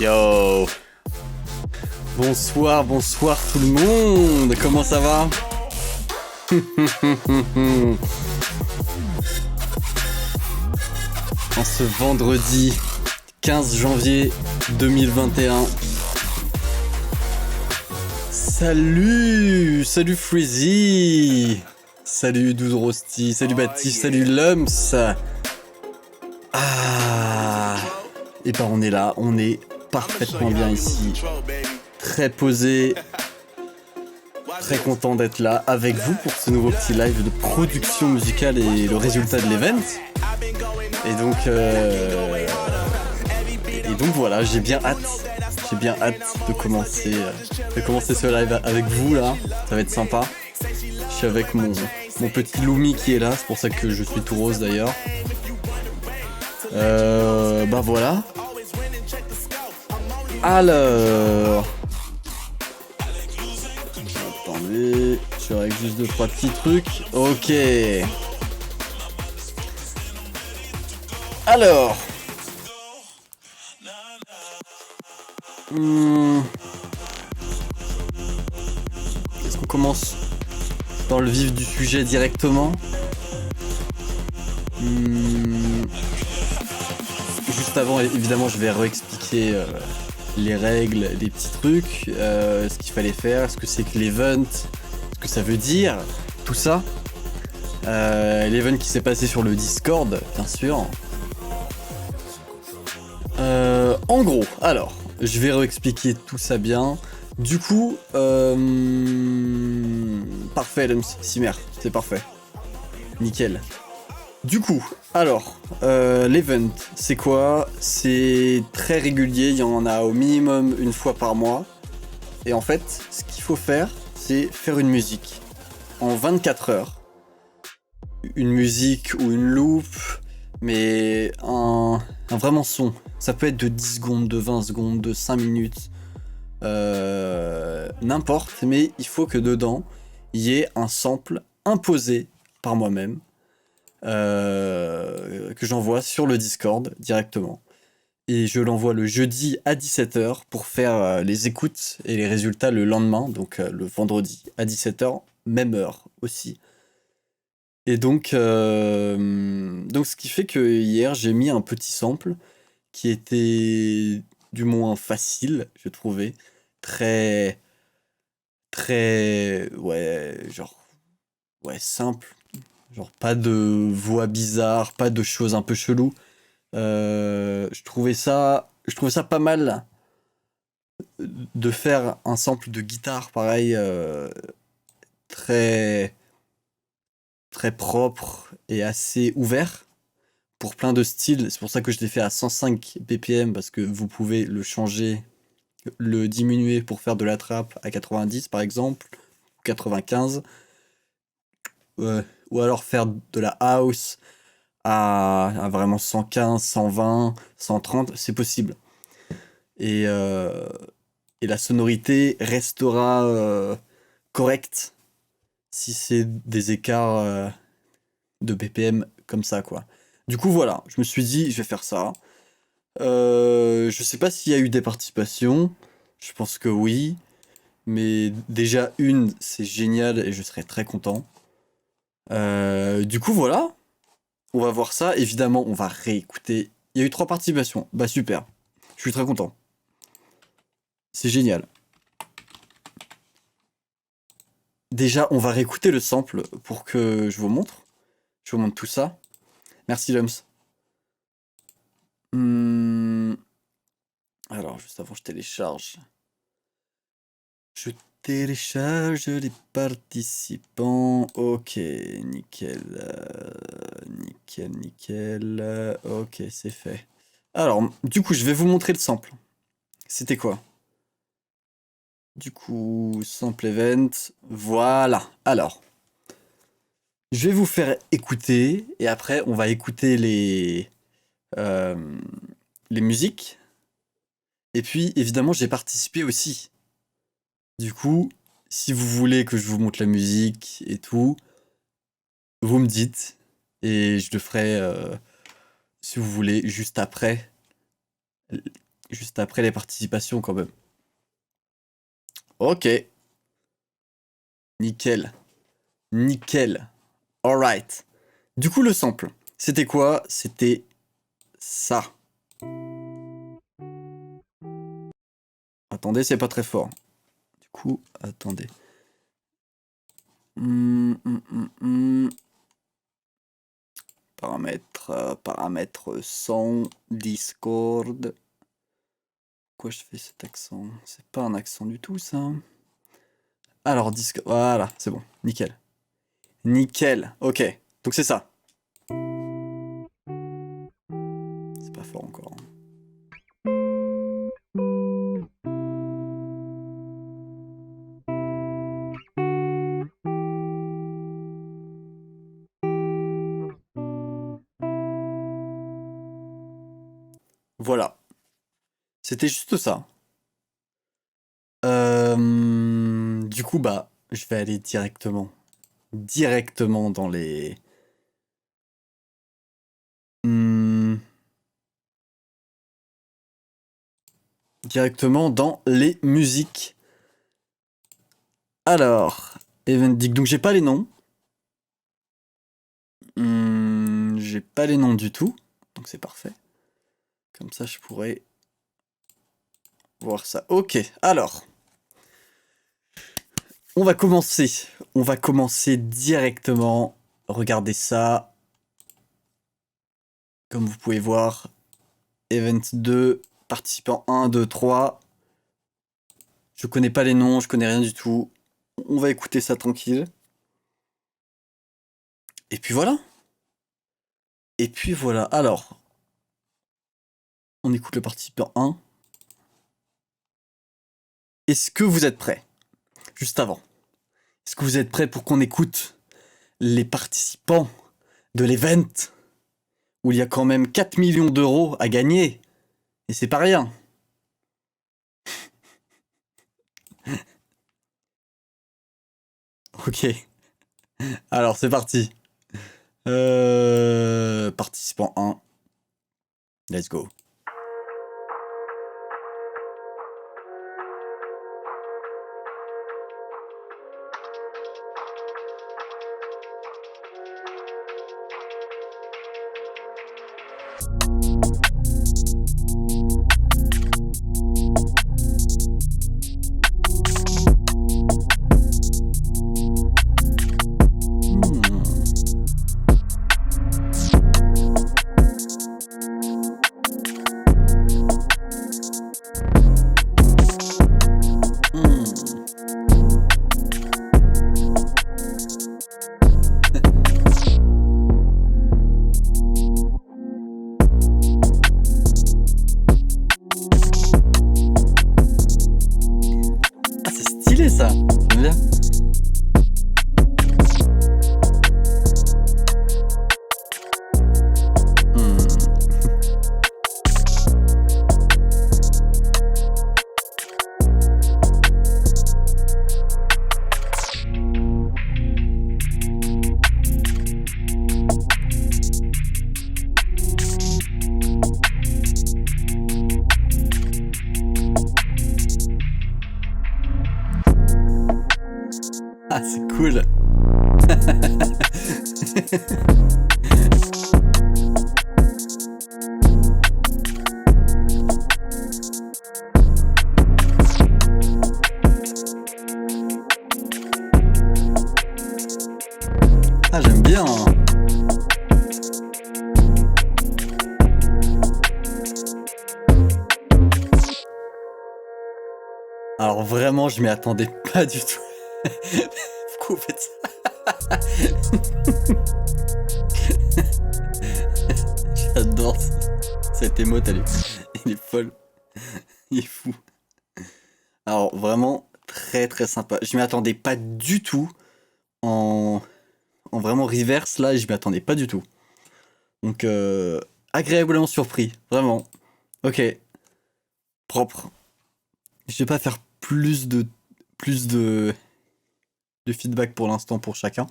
Yo. Bonsoir, bonsoir tout le monde. Comment ça va? En ce vendredi 15 janvier 2021. Salut Freezy. Salut Douze Rosti. Salut Baptiste. Salut Lums. Et ben on est là, on est parfaitement bien ici. Très posé. Très content d'être là avec vous pour ce nouveau petit live de production musicale et le résultat de l'event. Et donc voilà, j'ai bien hâte de commencer ce live avec vous là. Ça va être sympa. Je suis avec mon petit Lumi qui est là, c'est pour ça que je suis tout rose d'ailleurs. Bah voilà. Alors, attendez, je règle juste 2-3 petits trucs. Ok. Alors, est-ce qu'on commence dans le vif du sujet directement? Juste avant, évidemment, je vais réexpliquer les règles, les petits trucs, ce qu'il fallait faire, ce que c'est que l'event, ce que ça veut dire, tout ça. L'event qui s'est passé sur le Discord, bien sûr. En gros, alors, je vais réexpliquer tout ça bien. Du coup, parfait, Lums, Simer, c'est parfait. Nickel. Du coup, alors, l'event, c'est quoi? C'est très régulier, il y en a au minimum une fois par mois. Et en fait, ce qu'il faut faire, c'est faire une musique en 24 heures. Une musique ou une loop, mais un vraiment son. Ça peut être de 10 secondes, de 20 secondes, de 5 minutes, n'importe, mais il faut que dedans, il y ait un sample imposé par moi-même. Que j'envoie sur le Discord directement. Et je l'envoie le jeudi à 17h pour faire les écoutes et les résultats le lendemain, donc le vendredi à 17h, même heure aussi. Et donc ce qui fait que hier j'ai mis un petit sample qui était du moins facile, je trouvais, très simple. Genre pas de voix bizarre, pas de choses un peu cheloues. Je trouvais ça pas mal de faire un sample de guitare pareil, très très propre et assez ouvert pour plein de styles. C'est pour ça que je l'ai fait à 105 BPM parce que vous pouvez le changer, le diminuer pour faire de la trap à 90 par exemple, ou 95. Ou alors faire de la house à vraiment 115, 120, 130, c'est possible. Et la sonorité restera correcte si c'est des écarts de BPM comme ça, quoi. Du coup, voilà, je me suis dit, je vais faire ça. Je sais pas s'il y a eu des participations, je pense que oui, mais déjà une, c'est génial et je serais très content. Du coup, voilà. On va voir ça. Évidemment, on va réécouter. Il y a eu 3 participations. Bah, super. Je suis très content. C'est génial. Déjà, on va réécouter le sample pour que je vous montre. Je vous montre tout ça. Merci, Lums. Alors, juste avant, je télécharge. Je télécharge les participants. Ok, nickel. Nickel. Ok, c'est fait. Alors, du coup, je vais vous montrer le sample. C'était quoi? Du coup, sample event. Voilà. Alors, je vais vous faire écouter et après, on va écouter les musiques. Et puis, évidemment, j'ai participé aussi. Du coup, si vous voulez que je vous montre la musique et tout, vous me dites et je le ferai, si vous voulez, juste après. juste après les participations quand même. Ok. Nickel. Nickel. Alright. Du coup, le sample, c'était quoi? C'était ça. Attendez, c'est pas très fort. Du coup, attendez. Paramètres son, Discord. Pourquoi je fais cet accent? C'est pas un accent du tout, ça. Alors, Discord. Voilà, c'est bon. Nickel. Nickel. Ok. Donc, c'est ça. C'est pas fort encore. Voilà. C'était juste ça. Du coup, bah, je vais aller directement dans les... Directement dans les musiques. Alors, Evendic, donc j'ai pas les noms. J'ai pas les noms du tout, donc c'est parfait. Comme ça, je pourrais voir ça. Ok, alors, on va commencer. On va commencer directement. Regardez ça. Comme vous pouvez voir, Event 2, participant 1, 2, 3. Je connais pas les noms, je connais rien du tout. On va écouter ça tranquille. Et puis voilà. Et puis voilà. Alors, on écoute le participant 1. Est-ce que vous êtes prêts? Juste avant. Est-ce que vous êtes prêts pour qu'on écoute les participants de l'event où il y a quand même 4 millions d'euros à gagner? Et c'est pas rien. Ok. Alors c'est parti. Participant 1. Let's go. Ah, c'est stylé ça. J'aime bien. Ah, c'est cool. Ah, j'aime bien. Alors vraiment, je m'y attendais pas du tout. Pourquoi vous faites ça? J'adore cette émote, elle est folle. Il est fou. Alors vraiment, très très sympa. Je m'y attendais pas du tout. En vraiment reverse, là, je m'y attendais pas du tout. Donc, agréablement surpris, vraiment. Ok, propre. Je vais pas faire plus de feedback pour l'instant pour chacun.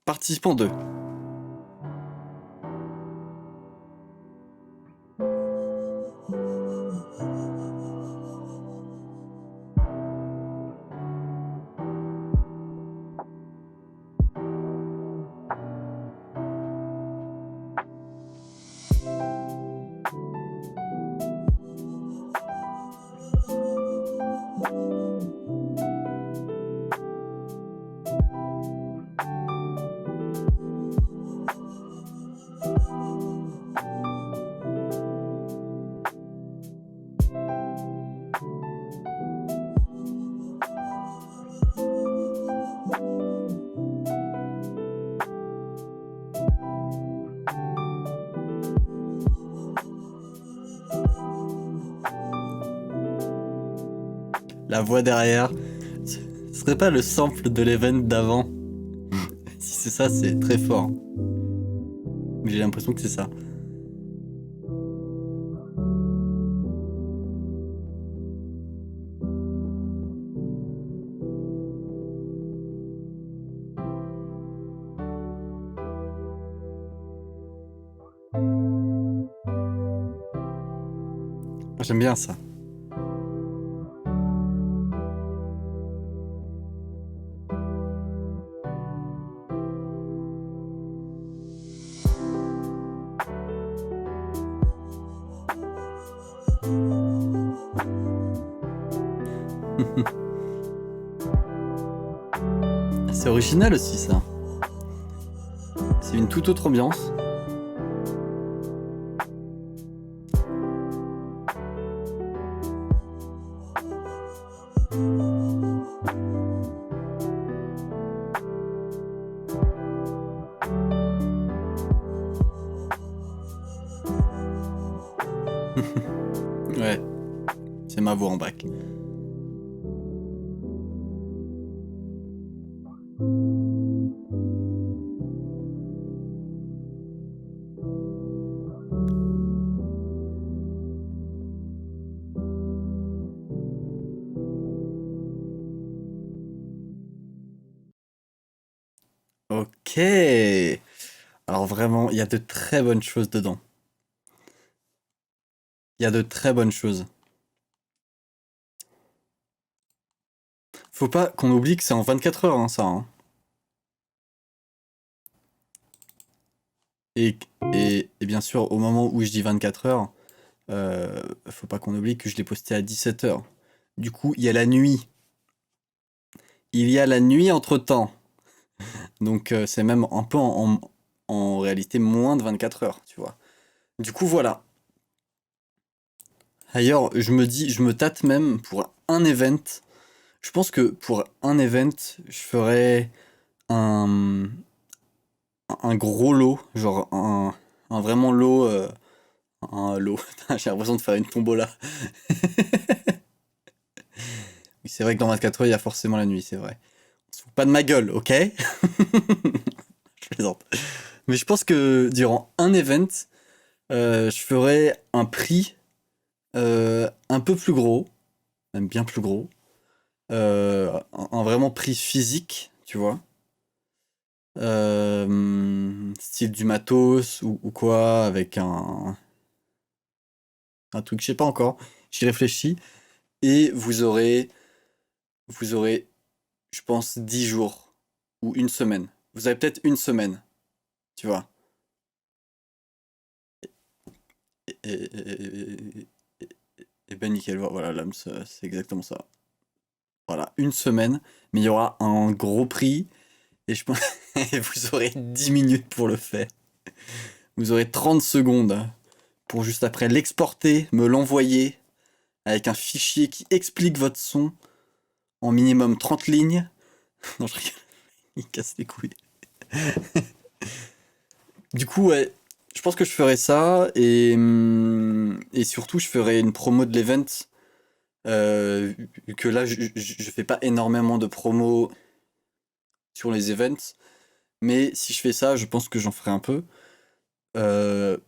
Participant 2. La voix derrière. Ce serait pas le sample de l'event d'avant? Si c'est ça, c'est très fort. Mais j'ai l'impression que c'est ça. J'aime bien ça. C'est original aussi ça. C'est une toute autre ambiance. Ouais, c'est ma voix en bac. Ok. Alors vraiment, il y a de très bonnes choses dedans. Il y a de très bonnes choses. Faut pas qu'on oublie que c'est en 24 heures, hein, ça. Hein. Et bien sûr, au moment où je dis 24 heures, faut pas qu'on oublie que je l'ai posté à 17 heures. Du coup, il y a la nuit. Il y a la nuit entre-temps. Donc c'est même un peu en réalité moins de 24 heures, tu vois. Du coup, voilà. Ailleurs, je me tâte même pour un event. Je pense que pour un event, je ferais un, un gros lot, genre un vraiment lot, un lot. J'ai l'impression de faire une tombola. Oui, c'est vrai que dans 24 heures, il y a forcément la nuit, c'est vrai. On se fout pas de ma gueule, ok? Je plaisante. Mais je pense que durant un event, je ferais un prix un peu plus gros, même bien plus gros. Un vraiment prix physique, tu vois. Style du matos ou quoi, avec un truc, je sais pas encore. J'y réfléchis. Et vous aurez, je pense, 10 jours ou une semaine. Vous avez peut-être une semaine, tu vois. Et ben nickel, voilà, l'âme, c'est exactement ça. Voilà, une semaine, mais il y aura un gros prix et je pense et vous aurez 10 minutes pour le faire. Vous aurez 30 secondes pour juste après l'exporter, me l'envoyer avec un fichier qui explique votre son en minimum 30 lignes. Non, je rigole, il casse les couilles. Du coup, ouais, je pense que je ferai ça et surtout, je ferai une promo de l'event. Vu que là, je fais pas énormément de promos sur les events, mais si je fais ça, je pense que j'en ferai un peu. Euh,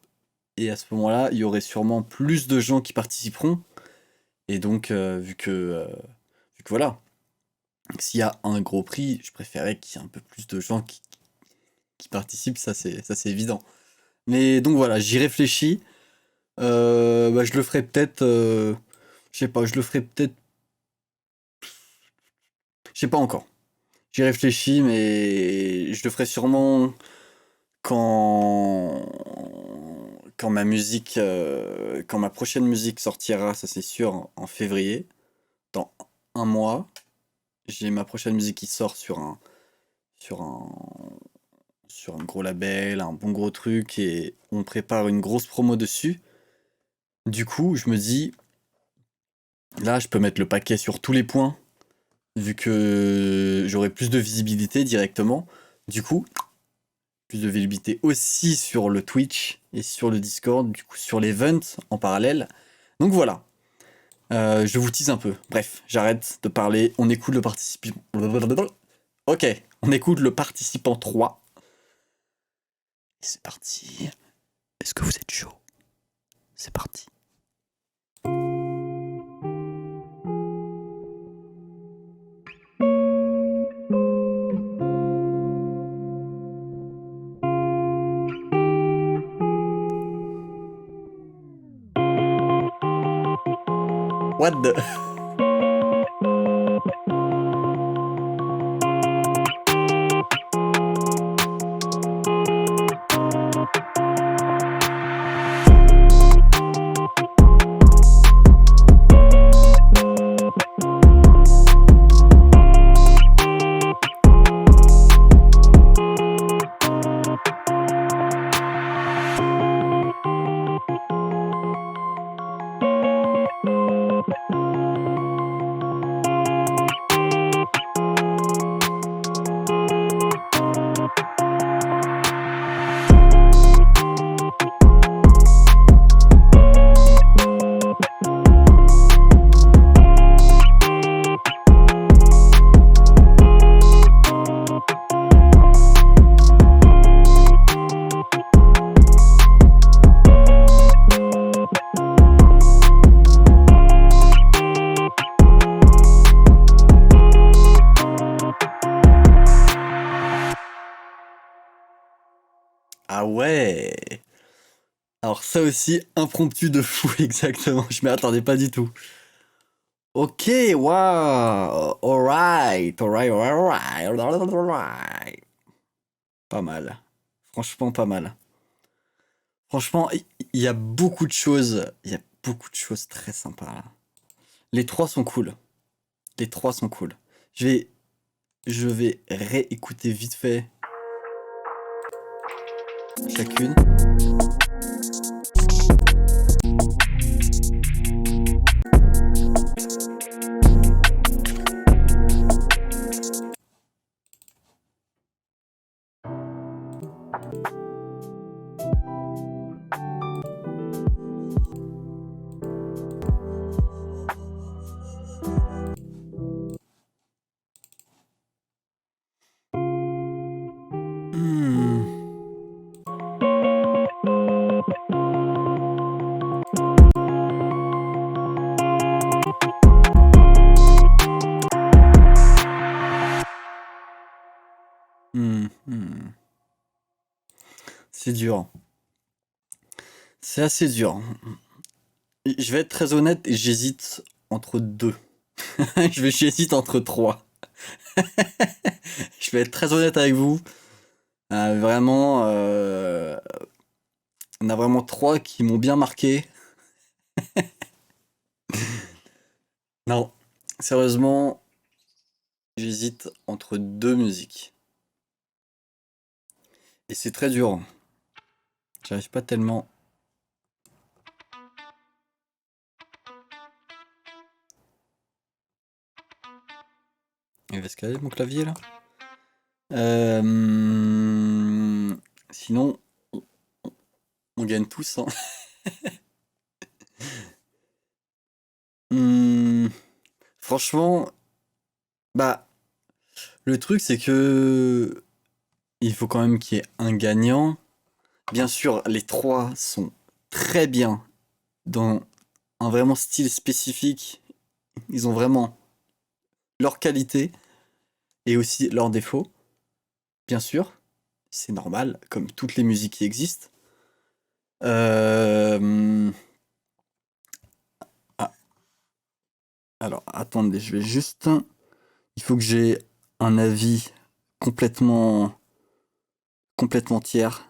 et à ce moment-là, il y aurait sûrement plus de gens qui participeront. Et donc, vu que voilà, s'il y a un gros prix, je préférais qu'il y ait un peu plus de gens qui participent, ça c'est évident. Mais donc voilà, j'y réfléchis. Bah, je le ferai peut-être, je sais pas, je le ferai peut-être, je sais pas encore. J'y réfléchis, mais je le ferai sûrement quand quand ma prochaine musique sortira, ça c'est sûr, en février, dans un mois. J'ai ma prochaine musique qui sort sur un, sur un gros label, un bon gros truc, et on prépare une grosse promo dessus. Du coup, je me dis, là, je peux mettre le paquet sur tous les points, vu que j'aurai plus de visibilité directement. Du coup, plus de visibilité aussi sur le Twitch et sur le Discord, du coup sur l'event en parallèle. Donc voilà. Je vous tease un peu. Bref, j'arrête de parler. On écoute le participant. Ok, on écoute le participant 3. Et c'est parti. Est-ce que vous êtes chaud? C'est parti. What the... Ah ouais. Alors ça aussi, impromptu de fou, exactement. Je m'y attendais pas du tout. Ok, waouh. Alright, alright, alright, alright. Pas mal. Franchement, pas mal. Franchement, il y a beaucoup de choses. Il y a beaucoup de choses très sympas là. Les trois sont cool. Les trois sont cool. Je vais réécouter vite fait chacune. Hmm. Hmm. C'est dur. C'est assez dur. Je vais être très honnête, j'hésite entre deux. J'hésite entre trois. Je vais être très honnête avec vous. Vraiment, on a vraiment trois qui m'ont bien marqué. Non, sérieusement, j'hésite entre deux musiques. Et c'est très dur. J'arrive pas tellement. Il va se caler mon clavier là. Sinon, on gagne tous. Hein. Franchement, bah, le truc c'est que il faut quand même qu'il y ait un gagnant. Bien sûr, les trois sont très bien dans un vraiment style spécifique. Ils ont vraiment leur qualité et aussi leurs défauts. Bien sûr, c'est normal, comme toutes les musiques qui existent. Ah, alors, attendez, je vais juste... Il faut que j'ai un avis complètement tiers.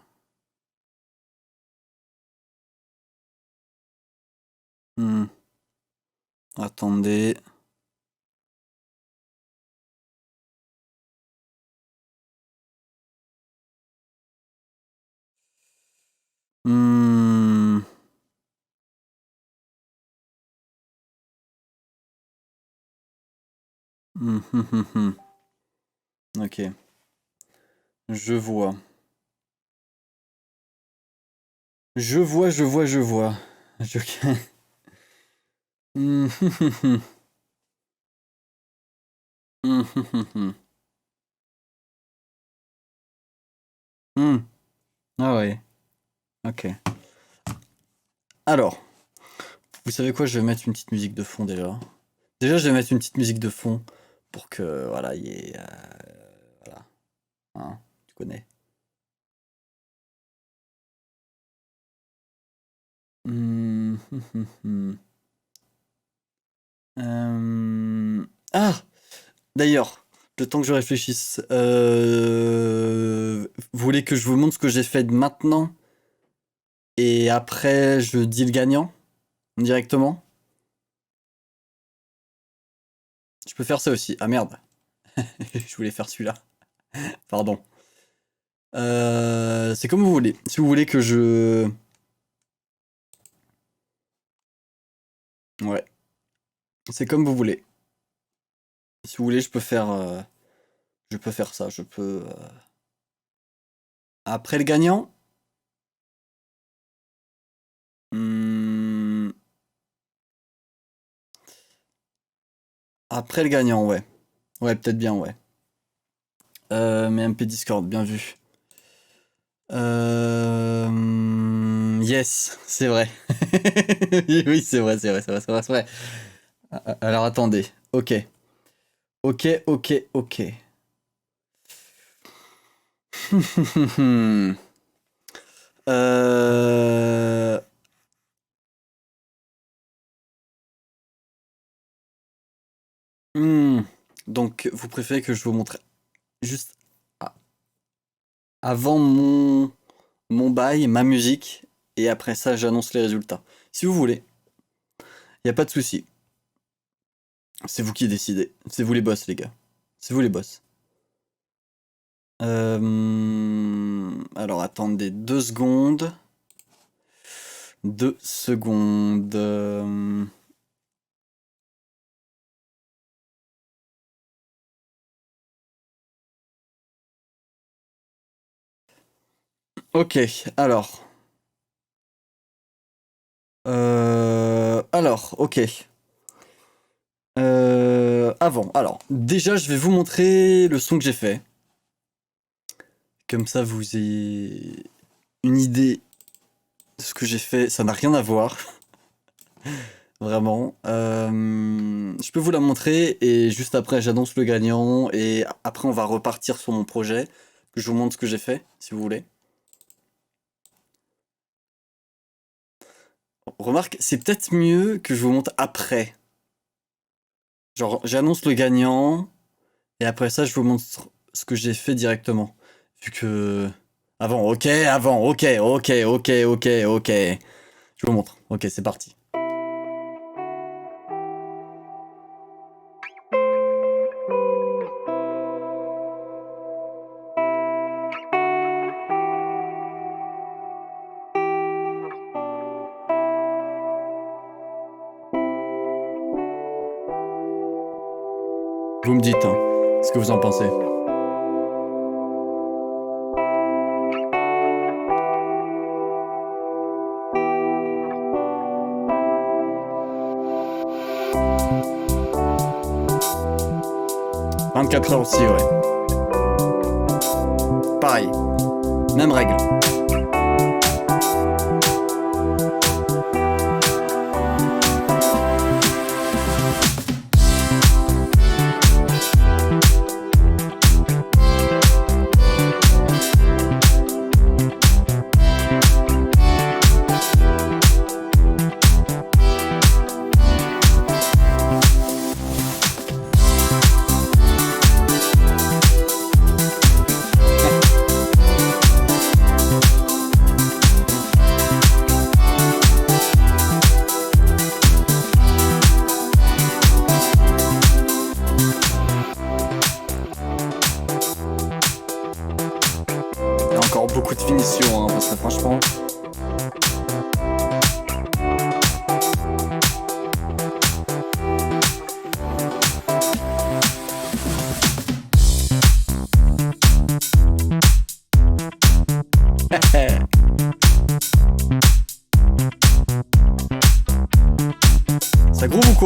Hmm, Attendez. Hmm, hmm. Ok. Je vois. Je vois. Je... Hum, hum, hum, hum. Hum, hum, hum, hum. Hum. Ah ouais, ok. Alors, vous savez quoi, je vais mettre une petite musique de fond déjà. Déjà, je vais mettre une petite musique de fond pour que, voilà, il y ait... voilà, hein, tu connais. Hum, hum, hum, hum. Ah! D'ailleurs, le temps que je réfléchisse, vous voulez que je vous montre ce que j'ai fait de maintenant et après je dis le gagnant directement? Je peux faire ça aussi. Ah merde, je voulais faire celui-là. Pardon. C'est comme vous voulez. Si vous voulez que je... Ouais, c'est comme vous voulez. Si vous voulez, je peux faire ça. Je peux... Après le gagnant? Hmm, Après le gagnant, ouais. Ouais, peut-être bien, ouais. Mais MP Discord, bien vu. Yes, c'est vrai. Oui, c'est vrai, c'est vrai, c'est vrai, c'est vrai, c'est vrai. Alors attendez. Ok. Ok, ok, ok. Euh... hmm. Donc, vous préférez que je vous montre juste a- avant mon bail, ma musique, et après ça, j'annonce les résultats. Si vous voulez, y a pas de souci. C'est vous qui décidez. C'est vous les boss, les gars. C'est vous les boss. Alors attendez 2 secondes. 2 secondes. Ok, alors. Alors, ok. Avant, alors, déjà, je vais vous montrer le son que j'ai fait. Comme ça, vous ayez une idée de ce que j'ai fait. Ça n'a rien à voir, vraiment. Je peux vous la montrer et juste après, j'annonce le gagnant. Et après, on va repartir sur mon projet. Que je vous montre ce que j'ai fait, si vous voulez. Remarque, c'est peut-être mieux que je vous montre après. Genre, j'annonce le gagnant. Et après ça, je vous montre ce que j'ai fait directement. Vu que... Avant, ok, ok, ok, ok, ok. Je vous montre. Ok, c'est parti. Vous me dites, hein, ce que vous en pensez. « 24 heures aussi, ouais. Pareil. Même règle.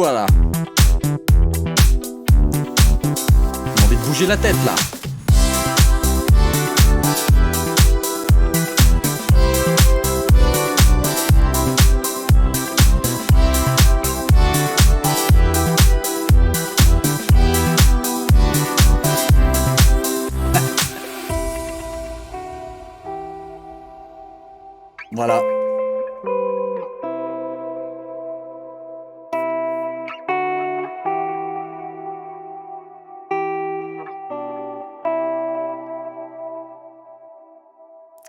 voilà. J'ai envie de bouger la tête là. Voilà.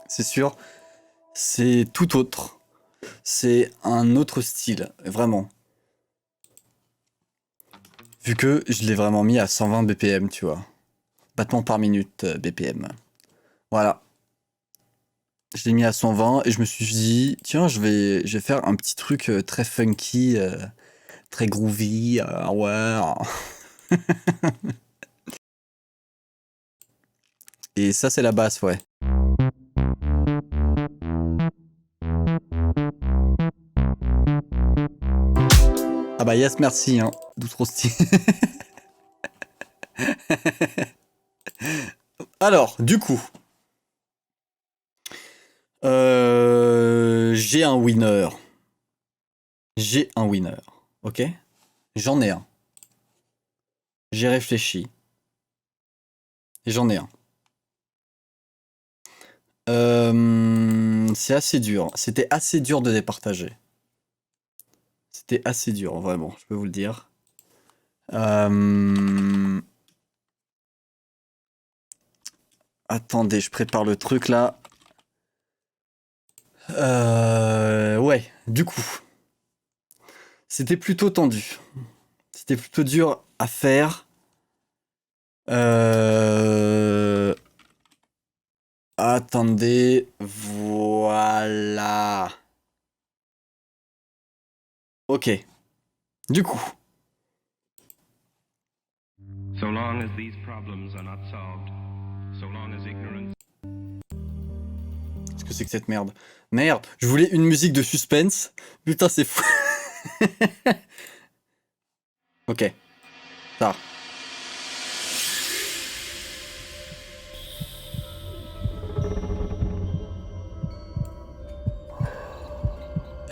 C'est sûr, c'est tout autre. C'est un autre style, vraiment. Vu que je l'ai vraiment mis à 120 BPM, tu vois. Battements par minute, BPM. Voilà. Je l'ai mis à 120 et je me suis dit, tiens, je vais faire un petit truc très funky, très groovy. Ouais. Et ça, c'est la basse, ouais. Ah bah yes, merci, hein. D'outro style. Alors, du coup, j'ai un winner. J'ai un winner, ok? J'en ai un. J'ai réfléchi. Et j'en ai un. C'est assez dur. C'était assez dur de départager. C'était assez dur, vraiment, je peux vous le dire. Attendez, je prépare le truc là. Ouais, du coup. C'était plutôt tendu. C'était plutôt dur à faire. Attendez, voilà. Ok. Du coup. So long as these problems are not solved, so long as ignorance. Qu'est-ce que c'est que cette merde? Merde, je voulais une musique de suspense. Putain, c'est fou. Ok. Ça.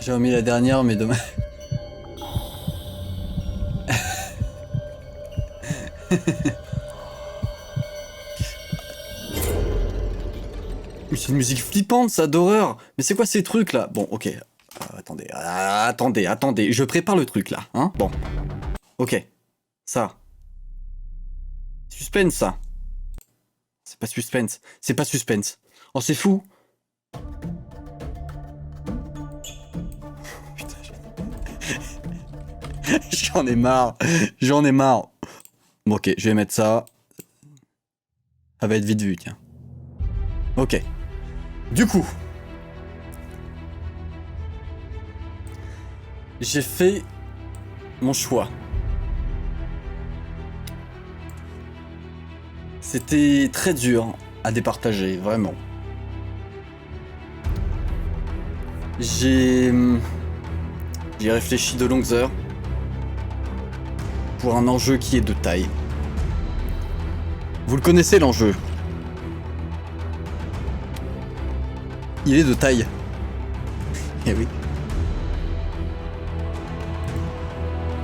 J'ai remis la dernière, mais dommage. C'est une musique flippante, ça, d'horreur. Mais c'est quoi ces trucs là? Bon, ok. Attendez, attendez. Je prépare le truc là, hein? Bon. Ok. Ça. Suspense, ça. C'est pas suspense. C'est pas suspense. Oh, c'est fou. Putain, j'en ai marre. J'en ai marre. Bon, ok, je vais mettre ça. Ça va être vite vu, tiens. Ok. Du coup. J'ai fait mon choix. C'était très dur à départager, vraiment. J'ai réfléchi de longues heures pour un enjeu qui est de taille. Vous le connaissez, l'enjeu. Il est de taille. Eh oui.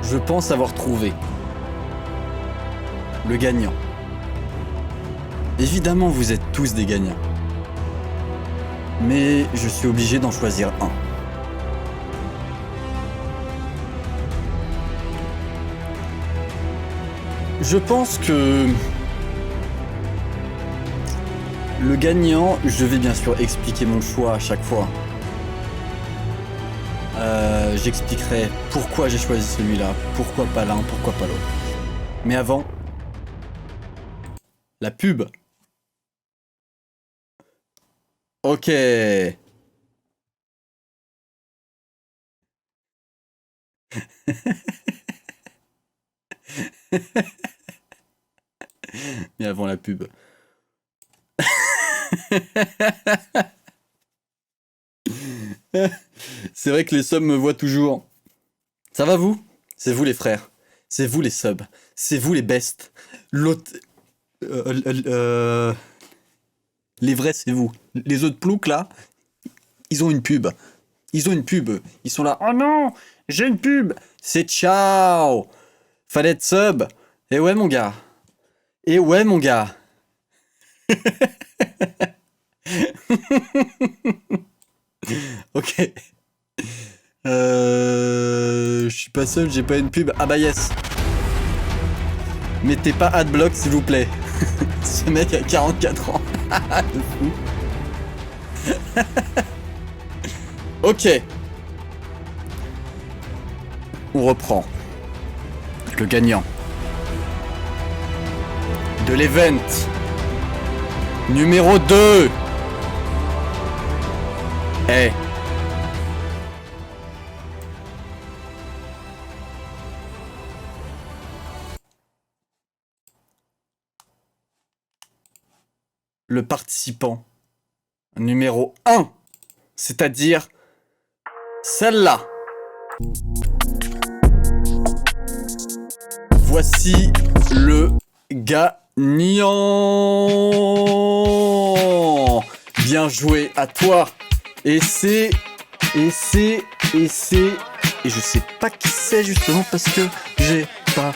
Je pense avoir trouvé le gagnant. Évidemment, vous êtes tous des gagnants. Mais je suis obligé d'en choisir un. Je pense que le gagnant, je vais bien sûr expliquer mon choix à chaque fois. J'expliquerai pourquoi j'ai choisi celui-là, pourquoi pas l'un, pourquoi pas l'autre. Mais avant, la pub. Ok. Mais avant la pub. C'est vrai que les sommes me voient toujours. Ça va vous? C'est vous les frères. C'est vous les subs. C'est vous les bestes. L'autre... Les vrais, c'est vous. Les autres ploucs, là, ils ont une pub. Ils ont une pub. Ils sont là. Oh non, j'ai une pub. C'est ciao. Fallait être sub. Et ouais, mon gars. Et ouais, mon gars. Ok. Je suis pas seul, j'ai pas une pub. Ah bah yes. Mettez pas adblock s'il vous plaît. Ce mec a 44 ans. De fou. Ok. On reprend. Le gagnant de l'event numéro 2 est le participant numéro 1, c'est-à-dire celle-là. Voici le gagnant. Bien joué à toi. Et je sais pas qui c'est justement parce que j'ai pas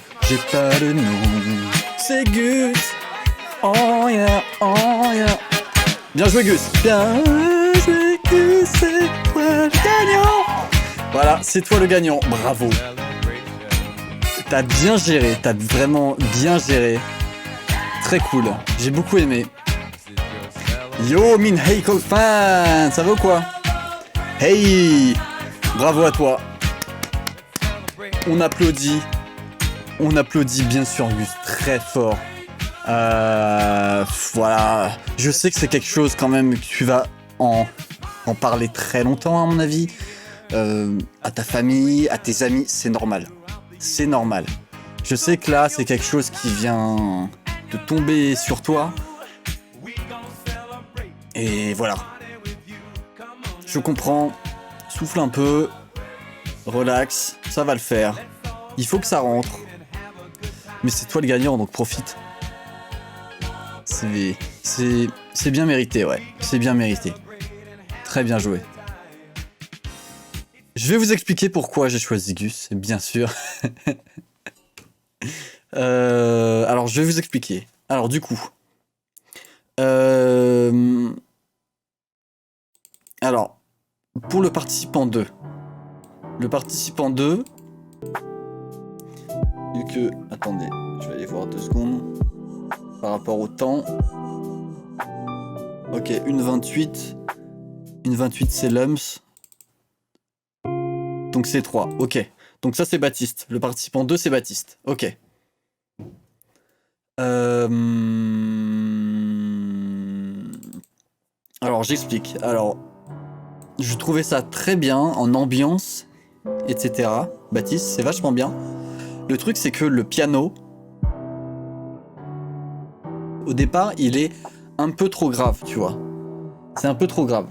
le nom. C'est Gus. Oh yeah, oh yeah. Bien joué Gus. Bien joué Gus, c'est toi le gagnant. Voilà, c'est toi le gagnant. Bravo. T'as bien géré, t'as vraiment bien géré. Très cool, j'ai beaucoup aimé. Yo Min Hey Call Fan, ça va ou quoi? Hey, bravo à toi. On applaudit bien sûr Gus, très fort. Voilà, je sais que c'est quelque chose quand même que tu vas en parler très longtemps à mon avis. À ta famille, à tes amis, c'est normal. C'est normal. Je sais que là, c'est quelque chose qui vient de tomber sur toi. Et voilà. Je comprends. Souffle un peu. Relax. Ça va le faire. Il faut que ça rentre. Mais c'est toi le gagnant, donc profite. C'est bien mérité, ouais. C'est bien mérité. Très bien joué. Je vais vous expliquer pourquoi j'ai choisi Gus, bien sûr. Alors, je vais vous expliquer. Alors, du coup... Alors, pour le participant 2. Le participant 2... Vu que... Attendez, je vais aller voir 2 secondes. Par rapport au temps... Ok, une 28. Une 28, c'est Lums. Donc c'est 3, ok. Donc ça c'est Baptiste. Le participant 2 c'est Baptiste. Ok. Alors j'explique. Alors, je trouvais ça très bien en ambiance, etc. Baptiste, c'est vachement bien. Le truc c'est que le piano, au départ, il est un peu trop grave, tu vois. C'est un peu trop grave.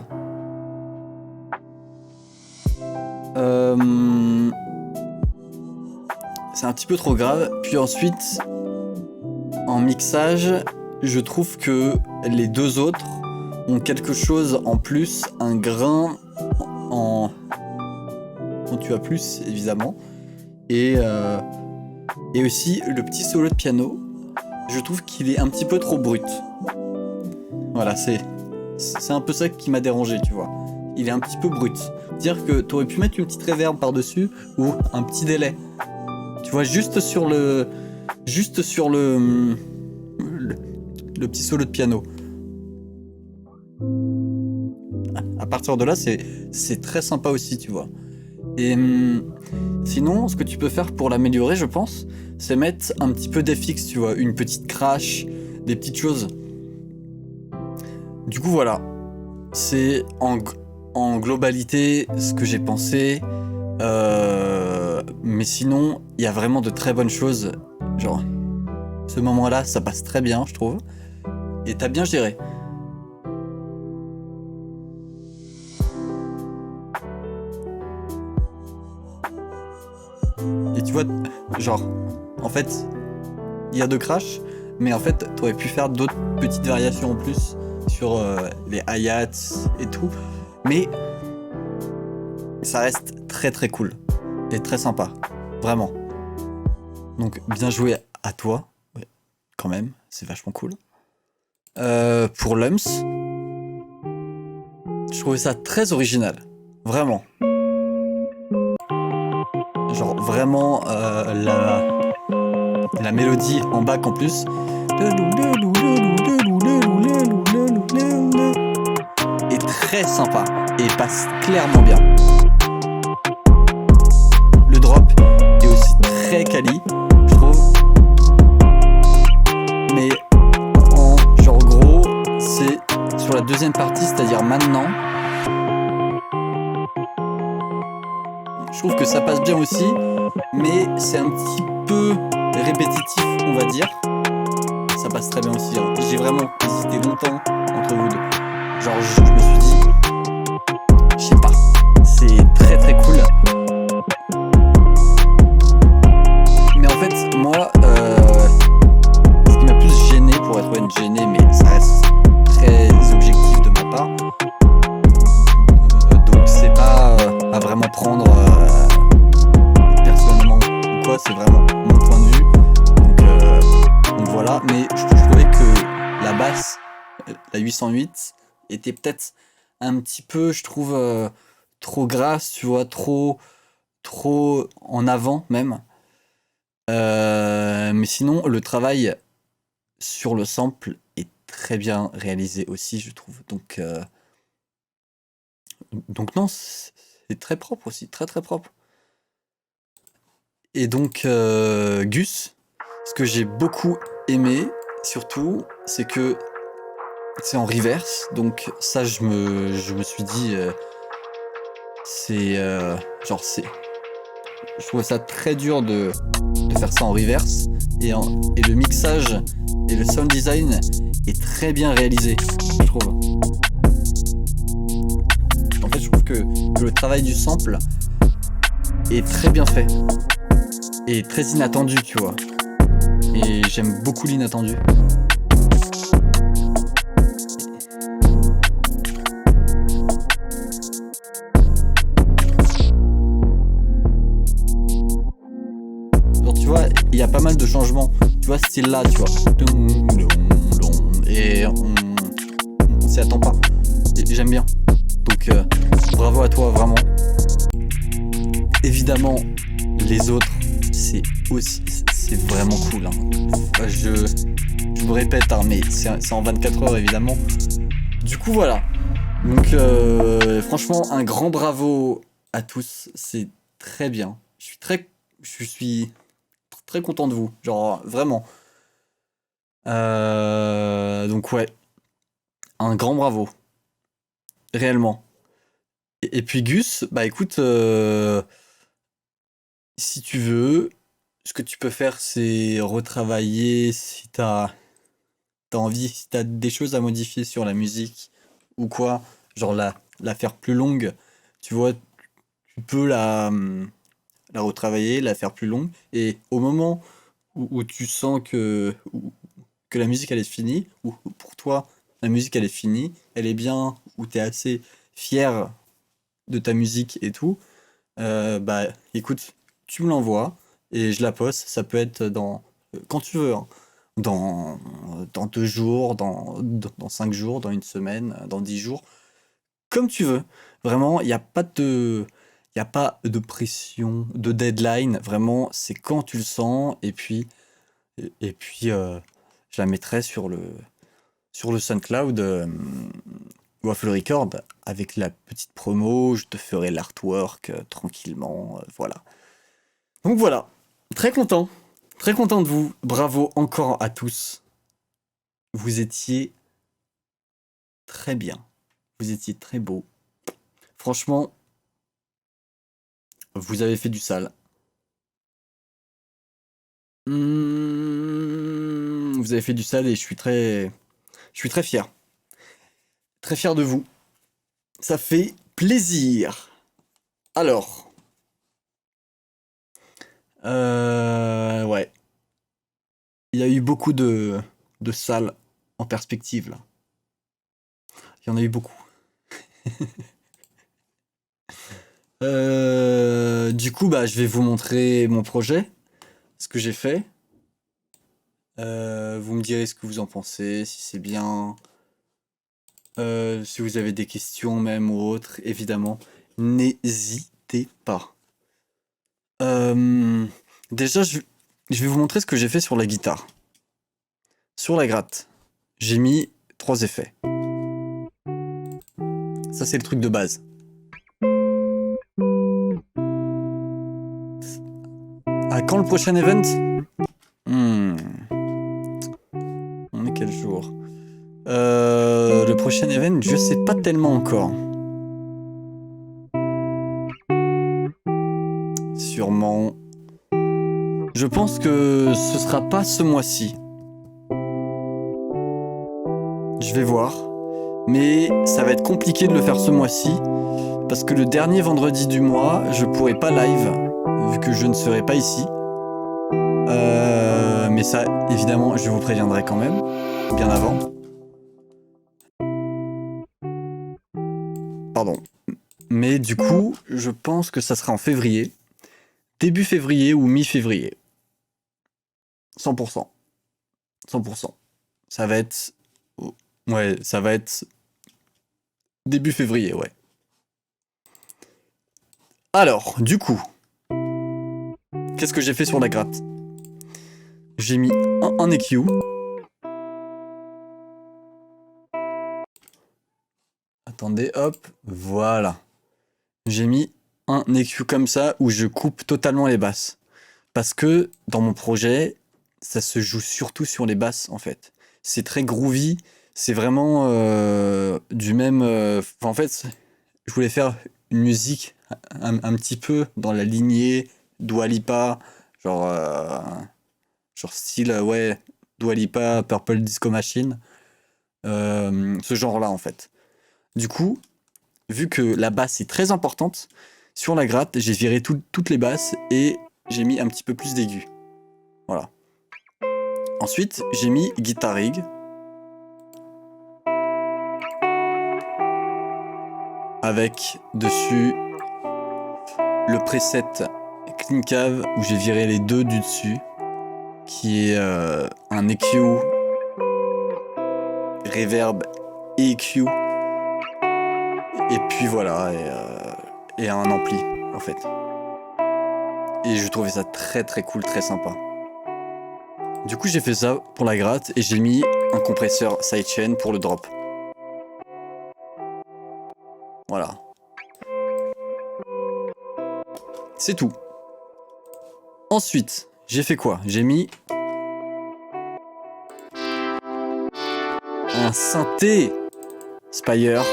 C'est un petit peu trop grave. Puis ensuite, en mixage, je trouve que les deux autres ont quelque chose en plus, un grain en tu as plus, évidemment. Et aussi, le petit solo de piano, je trouve qu'il est un petit peu trop brut. Voilà, c'est un peu ça qui m'a dérangé, tu vois. Il est un petit peu brut. Dire que t'aurais pu mettre une petite reverb par-dessus ou un petit délai. Tu vois, juste sur le petit solo de piano. À partir de là, c'est très sympa aussi, tu vois. Et sinon, ce que tu peux faire pour l'améliorer, je pense, c'est mettre un petit peu d'FX, tu vois, une petite crash, des petites choses. Du coup, voilà. C'est en globalité ce que j'ai pensé. Mais sinon, il y a vraiment de très bonnes choses. Genre, ce moment-là, ça passe très bien, je trouve. Et t'as bien géré. Et tu vois, genre, en fait, il y a 2 crashs, mais en fait, t'aurais pu faire d'autres petites variations en plus sur les hi-hats et tout. Mais ça reste très très cool et très sympa, vraiment. Donc bien joué à toi, ouais, quand même, c'est vachement cool. Pour Lums, je trouvais ça très original, vraiment. Genre vraiment la mélodie en bac en plus est très sympa et passe clairement bien. Le drop est aussi très quali, je trouve. Mais en genre gros, c'est sur la deuxième partie, c'est-à-dire maintenant. Je trouve que ça passe bien aussi, mais c'est un petit peu répétitif, on va dire. Ça passe très bien aussi, hein. J'ai vraiment hésité longtemps entre vous deux. Genre, je me suis dit, je sais pas, c'est très très cool. Mais en fait, moi, ce qui m'a plus gêné, pour être honnête, gêné, mais ça reste très objectif de ma part. Donc c'est pas à vraiment prendre personnellement ou quoi, c'est vraiment mon point de vue. Donc voilà, mais je trouvais que la basse, la 808, était peut-être un petit peu, je trouve, trop grasse, tu vois, trop en avant même. Mais sinon, le travail sur le sample est très bien réalisé aussi, je trouve. Donc non, c'est très propre aussi, très très propre. Et donc, Gus, ce que j'ai beaucoup aimé, surtout, c'est que c'est en reverse. Donc ça, je me suis dit, c'est genre je trouvais ça très dur de faire ça en reverse. Et le mixage et le sound design est très bien réalisé, je trouve. En fait, je trouve que le travail du sample est très bien fait. Et très inattendu, tu vois. Et j'aime beaucoup l'inattendu. Alors, tu vois, il y a pas mal de changements. Tu vois, ce style-là, tu vois. Et on s'y attend pas. Et j'aime bien. Donc, bravo à toi, vraiment. Évidemment, les autres, c'est vraiment cool, hein. Je me répète, hein, mais c'est en 24 heures, évidemment. Du coup, voilà. Donc, franchement, un grand bravo à tous. C'est très bien. Je suis très content de vous. Genre, vraiment. Donc, ouais. Un grand bravo. Réellement. Et puis, Gus, bah écoute, si tu veux, ce que tu peux faire, c'est retravailler si t'as envie, si t'as des choses à modifier sur la musique ou quoi, genre la faire plus longue, tu vois, tu peux la retravailler, la faire plus longue, et au moment où tu sens que la musique elle est finie, ou pour toi la musique elle est finie, elle est bien, ou t'es assez fier de ta musique et tout, bah écoute, tu me l'envoies et je la poste. Ça peut être quand tu veux, hein. Dans 2 jours, dans 5 jours, dans une semaine, dans 10 jours, comme tu veux. Vraiment, il y a pas de pression, de deadline. Vraiment, c'est quand tu le sens. Et puis, je la mettrai sur le SoundCloud Waffle Record avec la petite promo. Je te ferai l'artwork tranquillement. Voilà. Donc voilà, très content de vous. Bravo encore à tous. Vous étiez très bien. Vous étiez très beau. Franchement, vous avez fait du sale. Vous avez fait du sale et je suis très fier. Très fier de vous. Ça fait plaisir. Alors, Ouais. Il y a eu beaucoup de salles en perspective, là. Il y en a eu beaucoup. Du coup, bah, je vais vous montrer mon projet, ce que j'ai fait. Vous me direz ce que vous en pensez, si c'est bien. Si vous avez des questions même ou autres, évidemment, n'hésitez pas. Euh, Déjà, je vais vous montrer ce que j'ai fait sur la guitare. Sur la gratte, j'ai mis 3 effets. Ça, c'est le truc de base. À quand le prochain event? Hmm, On est quel jour? Le prochain event, je sais pas tellement encore. Sûrement. Je pense que ce sera pas ce mois-ci. Je vais voir. Mais ça va être compliqué de le faire ce mois-ci. Parce que le dernier vendredi du mois, je pourrai pas live. Vu que je ne serai pas ici. Mais ça, évidemment, je vous préviendrai quand même. Bien avant. Pardon. Mais du coup, je pense que ça sera en février. Début février ou mi-février. 100%. 100%. Ça va être... Ouais, ça va être début février, ouais. Alors, du coup, qu'est-ce que j'ai fait sur la gratte? J'ai mis un EQ. Attendez, hop, voilà. J'ai mis un EQ comme ça où je coupe totalement les basses. Parce que dans mon projet, ça se joue surtout sur les basses en fait. C'est très groovy, c'est vraiment du même... en fait, je voulais faire une musique un petit peu dans la lignée Dua Lipa, genre, genre style, ouais, Dua Lipa, Purple Disco Machine, ce genre-là en fait. Du coup, vu que la basse est très importante, sur la gratte, j'ai viré toutes les basses et j'ai mis un petit peu plus d'aigus. Voilà. Ensuite, j'ai mis Guitar Rig. Avec dessus le preset Clean Cave où j'ai viré les deux du dessus. Qui est un EQ, reverb et EQ. Et puis voilà, et un ampli en fait. Et je trouvais ça très très cool, très sympa. Du coup j'ai fait ça pour la gratte et j'ai mis un compresseur sidechain pour le drop. Voilà. C'est tout. Ensuite, j'ai fait quoi? J'ai mis un synthé Spire.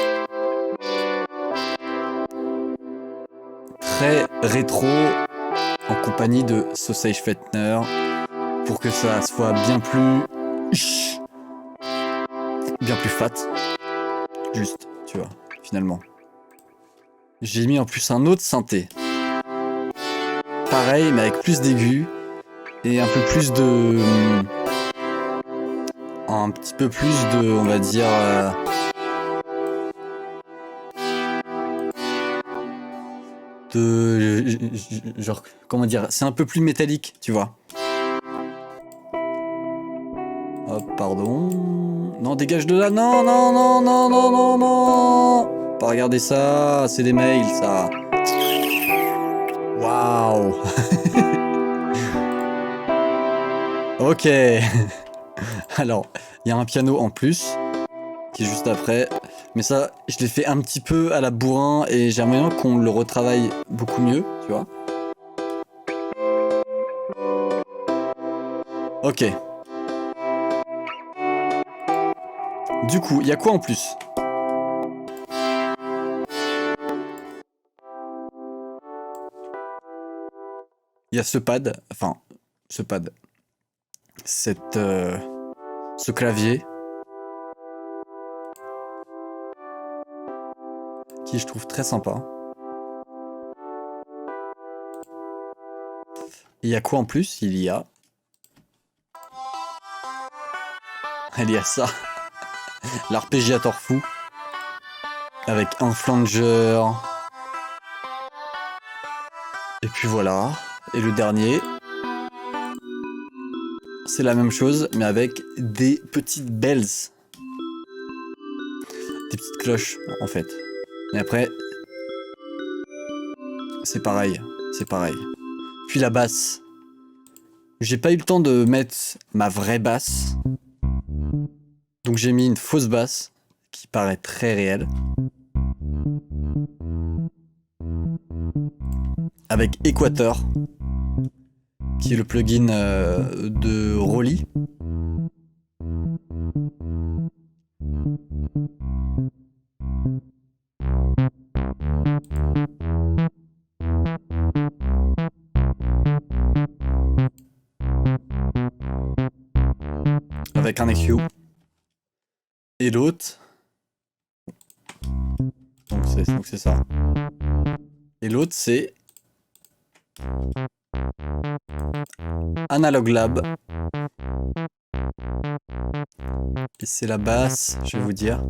Très rétro en compagnie de Sausage Fettner pour que ça soit bien plus fat. Juste, tu vois, finalement. J'ai mis en plus un autre synthé. Pareil, mais avec plus d'aigus et un peu plus de... un petit peu plus de, on va dire... de... genre, comment dire, c'est un peu plus métallique, tu vois. Hop, pardon. Non, dégage de là. Non, non, non, non, non, non, non. Pas regarder ça, c'est des mails, ça. Waouh. Ok. Alors, il y a un piano en plus, qui est juste après. Mais ça, je l'ai fait un petit peu à la bourrin et j'aimerais bien qu'on le retravaille beaucoup mieux, tu vois. Ok. Du coup, il y a quoi en plus? Il y a ce pad, enfin, ce pad. Cette, ce clavier. Qui je trouve très sympa. Il y a quoi en plus? Il y a ça. L'arpégiateur fou. Avec un flanger. Et puis voilà. Et le dernier, c'est la même chose, mais avec des petites bells. Des petites cloches, en fait. Et après, c'est pareil. C'est pareil. Puis la basse. J'ai pas eu le temps de mettre ma vraie basse. Donc j'ai mis une fausse basse qui paraît très réelle. Avec Equator, qui est le plugin de Rolly. Avec un EQ. Et l'autre. Donc c'est ça. Et l'autre c'est Analog Lab. Et c'est la basse, je vais vous dire.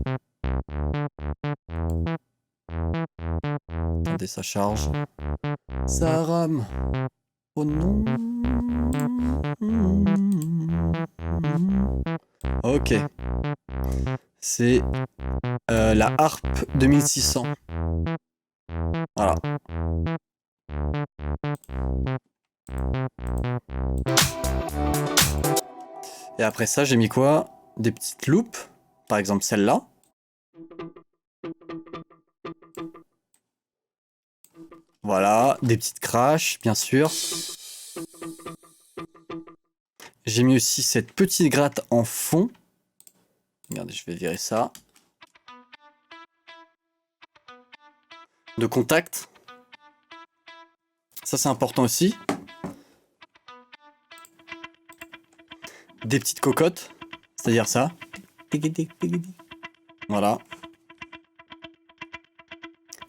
Attendez, ça charge. Ça rame. Oh non. Ok. C'est la Harp 2600. Voilà. Et après ça, j'ai mis quoi? Des petites loupes. Par exemple celle-là. Voilà, des petites crashs, bien sûr. J'ai mis aussi cette petite gratte en fond. Regardez, je vais virer ça. De contact. Ça, c'est important aussi. Des petites cocottes. C'est-à-dire ça. Voilà.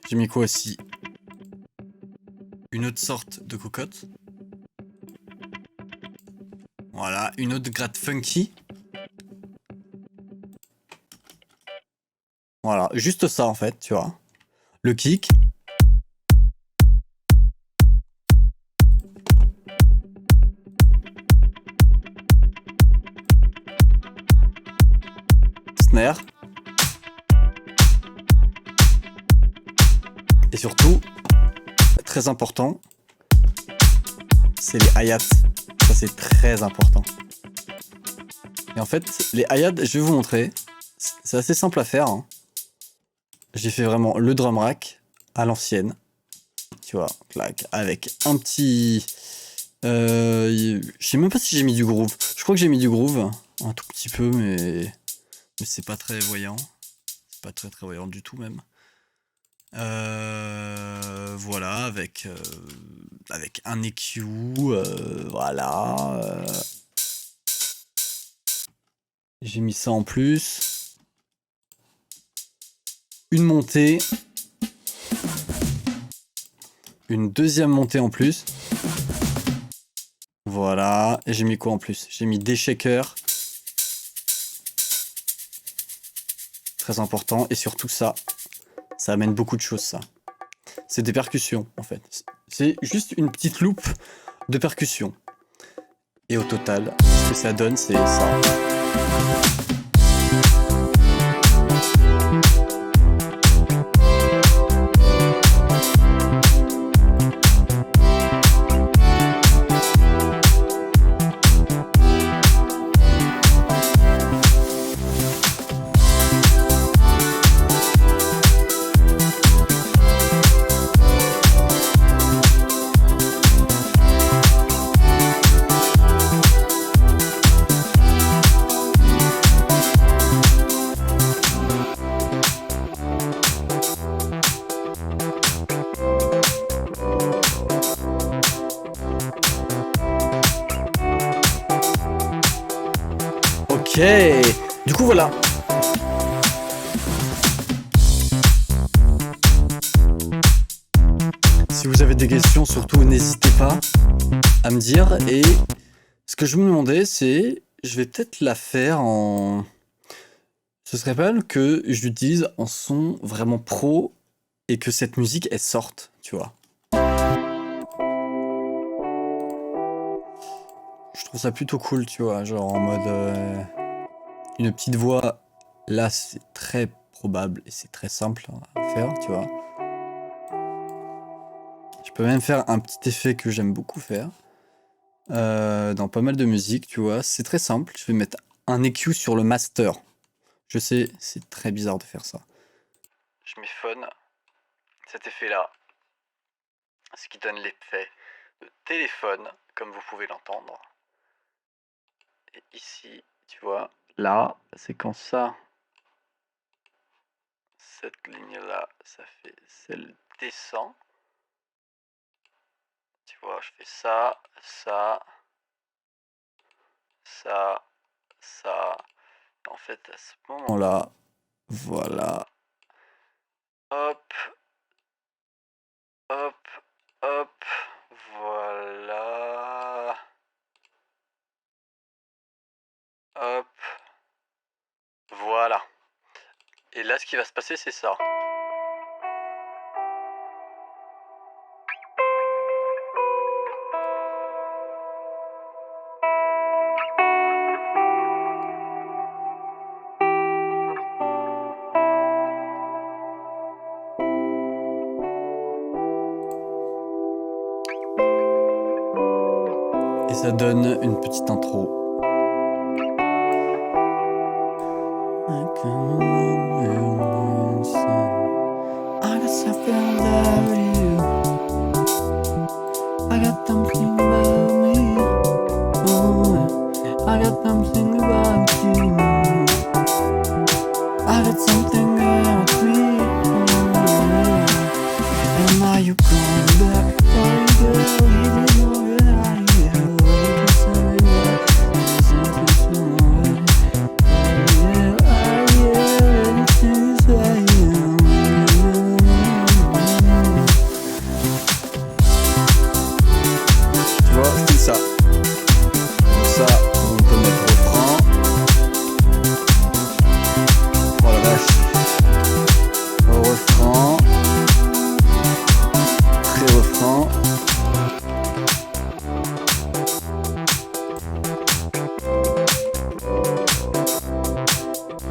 J'ai mis quoi aussi? Une autre sorte de cocotte. Voilà, une autre gratte funky. Voilà, juste ça en fait, tu vois. Le kick. Snare. Et surtout, très important, c'est les hi-hats. Ça c'est très important. Et en fait, les hi-hats, je vais vous montrer. C'est assez simple à faire. Hein. J'ai fait vraiment le drum rack à l'ancienne. Tu vois, clac, avec un petit... je sais même pas si j'ai mis du groove. Je crois que j'ai mis du groove. Un tout petit peu, mais c'est pas très voyant. C'est pas très voyant du tout même. Voilà, avec un EQ, voilà. J'ai mis ça en plus. Une montée. Une deuxième montée en plus. Voilà. Et j'ai mis quoi en plus? J'ai mis des shakers. Très important. Et surtout ça. Ça amène beaucoup de choses, ça. C'est des percussions, en fait. C'est juste une petite loupe de percussion. Et au total, ce que ça donne, c'est ça. Ok, du coup voilà. Si vous avez des questions, surtout n'hésitez pas. à me dire. Et ce que je me demandais, c'est, je vais peut-être la faire en... Ce serait pas mal que je l'utilise en son vraiment pro et que cette musique, elle sorte, tu vois. Je trouve ça plutôt cool, tu vois, genre en mode... une petite voix, là, c'est très probable et c'est très simple à faire, tu vois. Je peux même faire un petit effet que j'aime beaucoup faire. Dans pas mal de musique, tu vois. C'est très simple. Je vais mettre un EQ sur le master. Je sais, c'est très bizarre de faire ça. Je mets fun, cet effet-là, ce qui donne l'effet de téléphone, comme vous pouvez l'entendre. Et ici, tu vois, là, c'est quand ça, cette ligne-là, ça fait, celle descend. Tu vois, je fais ça, ça, ça, ça. En fait, à ce moment-là, voilà. Hop, hop, hop, voilà. Hop, voilà. Et là, ce qui va se passer, c'est ça. Et ça donne une petite intro.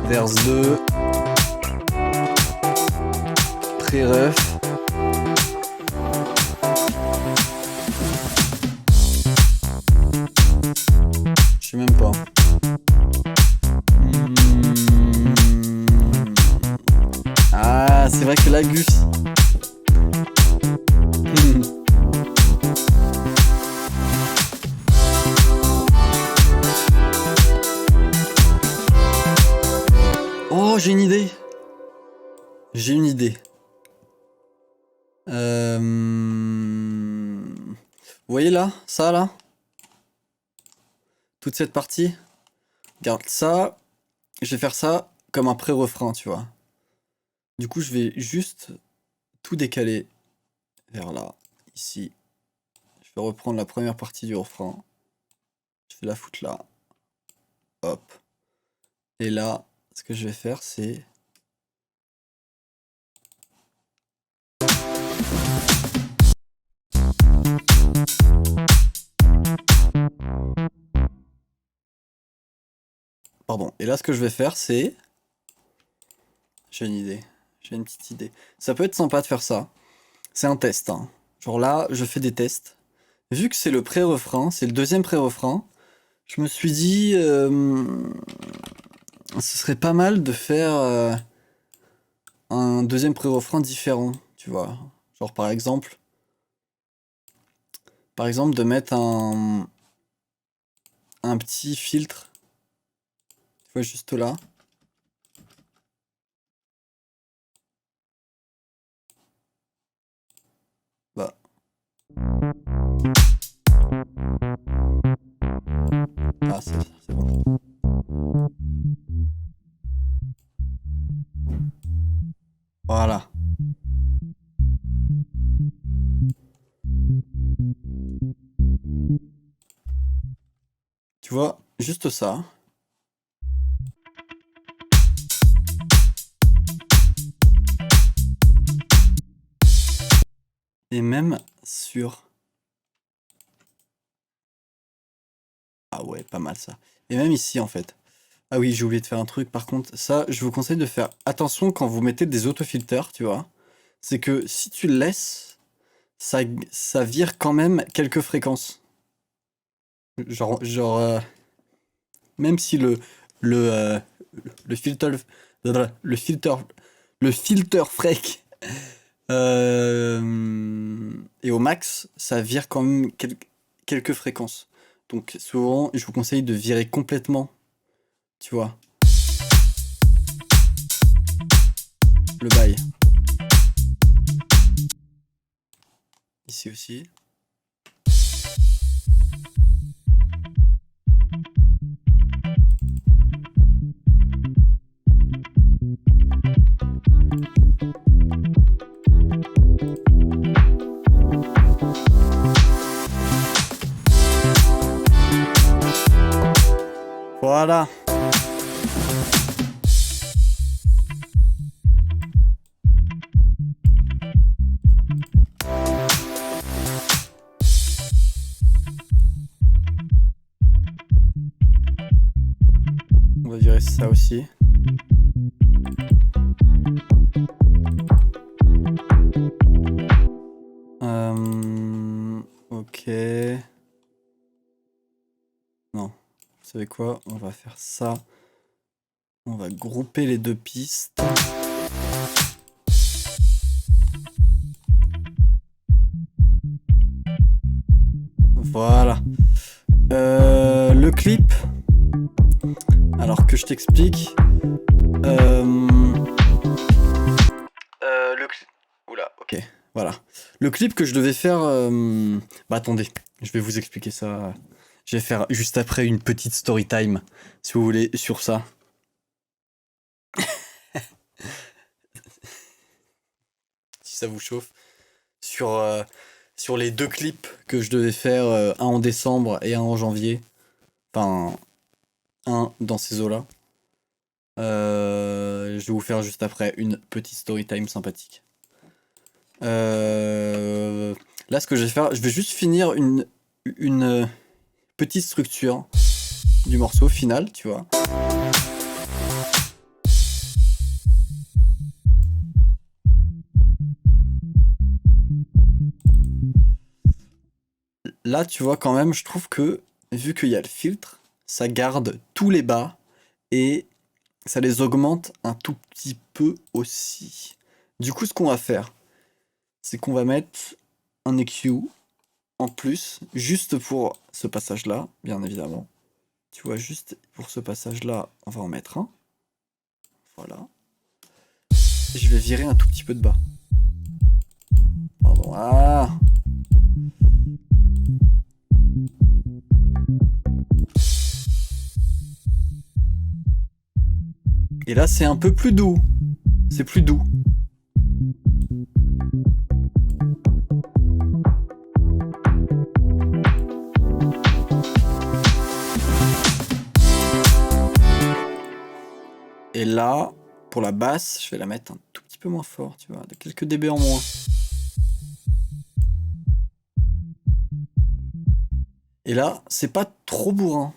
Verse 2, pré-ref. Je sais même pas. Ah, c'est vrai que la Gus. Oh, j'ai une idée. J'ai une idée. Vous voyez là, ça là, toute cette partie. Regarde ça. Je vais faire ça comme un pré-refrain, tu vois. Du coup, je vais juste tout décaler vers là, ici. Je vais reprendre la première partie du refrain. Je vais la foutre là. Hop. Et là, ce que je vais faire, c'est... Pardon. Et là, ce que je vais faire, c'est... J'ai une idée. J'ai une petite idée. Ça peut être sympa de faire ça. C'est un test, hein. Genre là, je fais des tests. Vu que c'est le pré-refrain, c'est le deuxième pré-refrain, je me suis dit... ce serait pas mal de faire un deuxième pré-refrain différent, tu vois. Genre par exemple de mettre un petit filtre, tu vois, juste là. Bah. Ah, c'est bon. Voilà. Juste ça. Et même sur... Ah ouais, pas mal ça. Et même ici en fait. Ah oui, j'ai oublié de faire un truc. Par contre, ça, je vous conseille de faire attention quand vous mettez des autofilters, tu vois. C'est que si tu le laisses, ça vire quand même quelques fréquences. Genre, même si le, le filter, le filter, le filter freak est au max, ça vire quand même quelques fréquences. Donc souvent, je vous conseille de virer complètement, tu vois, le bail. Ici aussi. Voilà. On va virer ça aussi. Ok. Non. Vous savez quoi? On va faire ça. On va grouper les deux pistes. Voilà. Le clip. Alors que je t'explique. Oula, ok. Voilà. Le clip que je devais faire... Bah attendez, je vais vous expliquer ça. Je vais faire juste après une petite story time, si vous voulez, sur ça. Si ça vous chauffe. Sur les deux clips que je devais faire, un en décembre et un en janvier. Enfin, un dans ces eaux-là. Je vais vous faire juste après une petite story time sympathique. Là, ce que je vais faire, je vais juste finir une petite structure du morceau final, tu vois. Là, tu vois, quand même, je trouve que, vu qu'il y a le filtre, ça garde tous les bas et ça les augmente un tout petit peu aussi. Du coup, ce qu'on va faire, c'est qu'on va mettre un EQ en plus, juste pour ce passage-là, bien évidemment. Tu vois, juste pour ce passage-là, on va en mettre un. Voilà. Et je vais virer un tout petit peu de bas. Pardon. Ah! Et là, c'est un peu plus doux. C'est plus doux. Et là, pour la basse, je vais la mettre un tout petit peu moins fort, tu vois, de quelques dB en moins. Et là, c'est pas trop bourrin.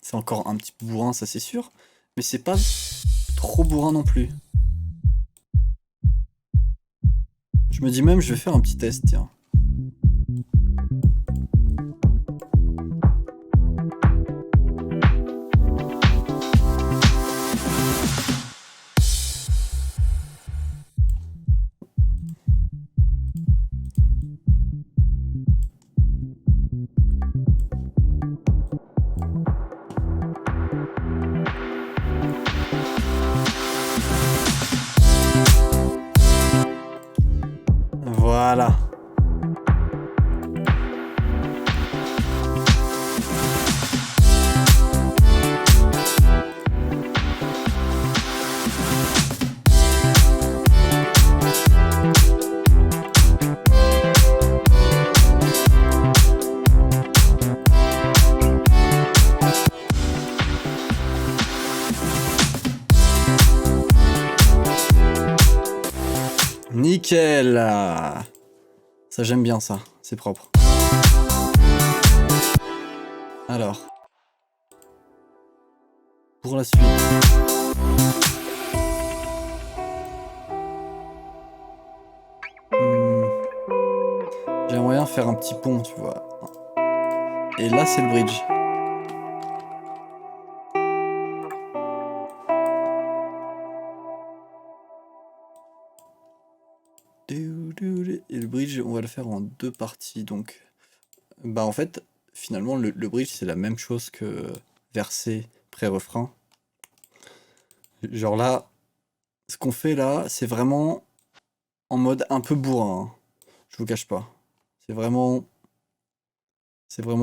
C'est encore un petit peu bourrin, ça c'est sûr, mais c'est pas trop bourrin non plus. Je me dis même, je vais faire un petit test, tiens. Voilà. Nickel. Ça, j'aime bien ça. C'est propre. Alors. Pour la suite. J'aimerais bien faire un petit pont, tu vois. Et là, c'est le bridge. Et le bridge, on va le faire en 2 parties. Donc, bah en fait, finalement, le bridge, c'est la même chose que verset pré-refrain. Genre là, ce qu'on fait là, c'est vraiment en mode un peu bourrin. Hein. Je vous cache pas. C'est vraiment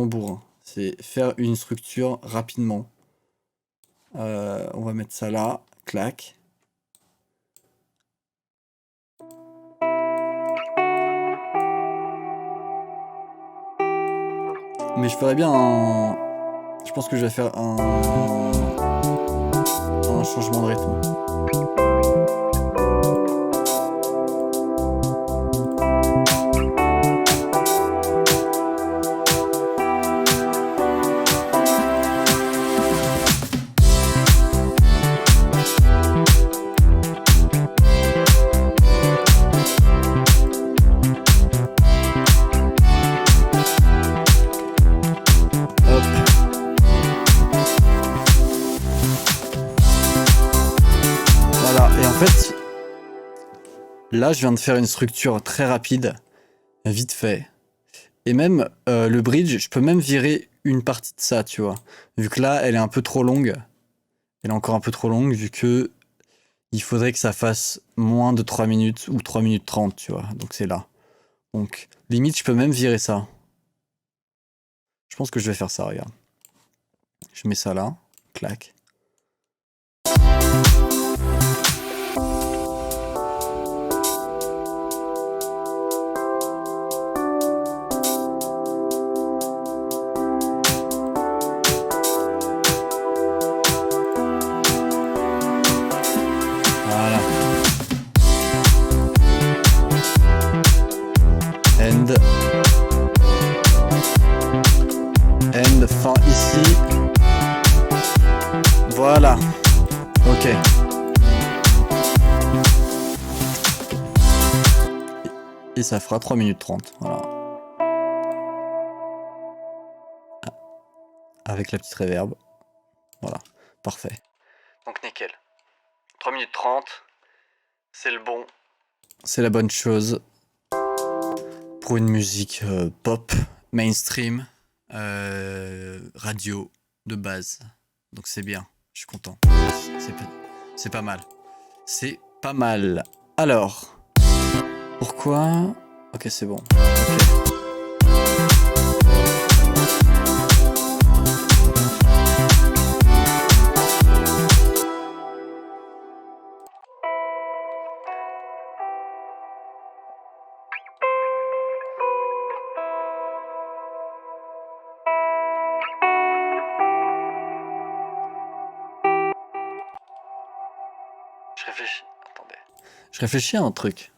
bourrin. C'est faire une structure rapidement. On va mettre ça là, clac. Mais je ferais bien un... Je pense que je vais faire un changement de rythme. Là, je viens de faire une structure très rapide, vite fait. Et même le bridge, je peux même virer une partie de ça, tu vois. Vu que là, elle est un peu trop longue. Elle est encore un peu trop longue, vu que il faudrait que ça fasse moins de 3 minutes ou 3 minutes 30, tu vois. Donc c'est là. Donc, limite, je peux même virer ça. Je pense que je vais faire ça, regarde. Je mets ça là, clac. End, fin ici. Voilà. Ok. Et ça fera 3 minutes 30. Voilà. Avec la petite reverb. Voilà. Parfait. Donc nickel. 3 minutes 30. C'est le bon. C'est la bonne chose. Pour une musique pop, mainstream, radio, de base. Donc c'est bien. Je suis content. C'est pas mal. C'est pas mal. Alors, pourquoi... Ok, c'est bon. Okay. Je réfléchis. Attendez. Je réfléchis à un truc.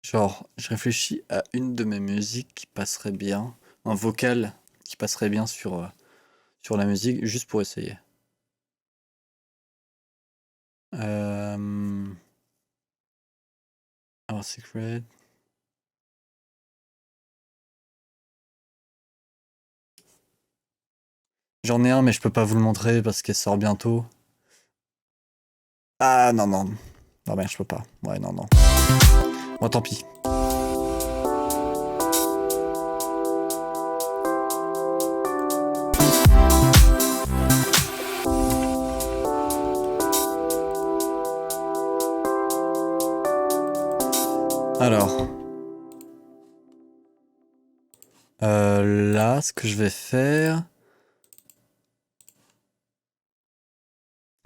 Genre, je réfléchis à une de mes musiques qui passerait bien, un vocal qui passerait bien sur la musique, juste pour essayer. Our Secret. J'en ai un, mais je peux pas vous le montrer parce qu'elle sort bientôt. Ah non, non. Non, mais je peux pas. Ouais, non, non. Bon, tant pis. Alors. Là, ce que je vais faire...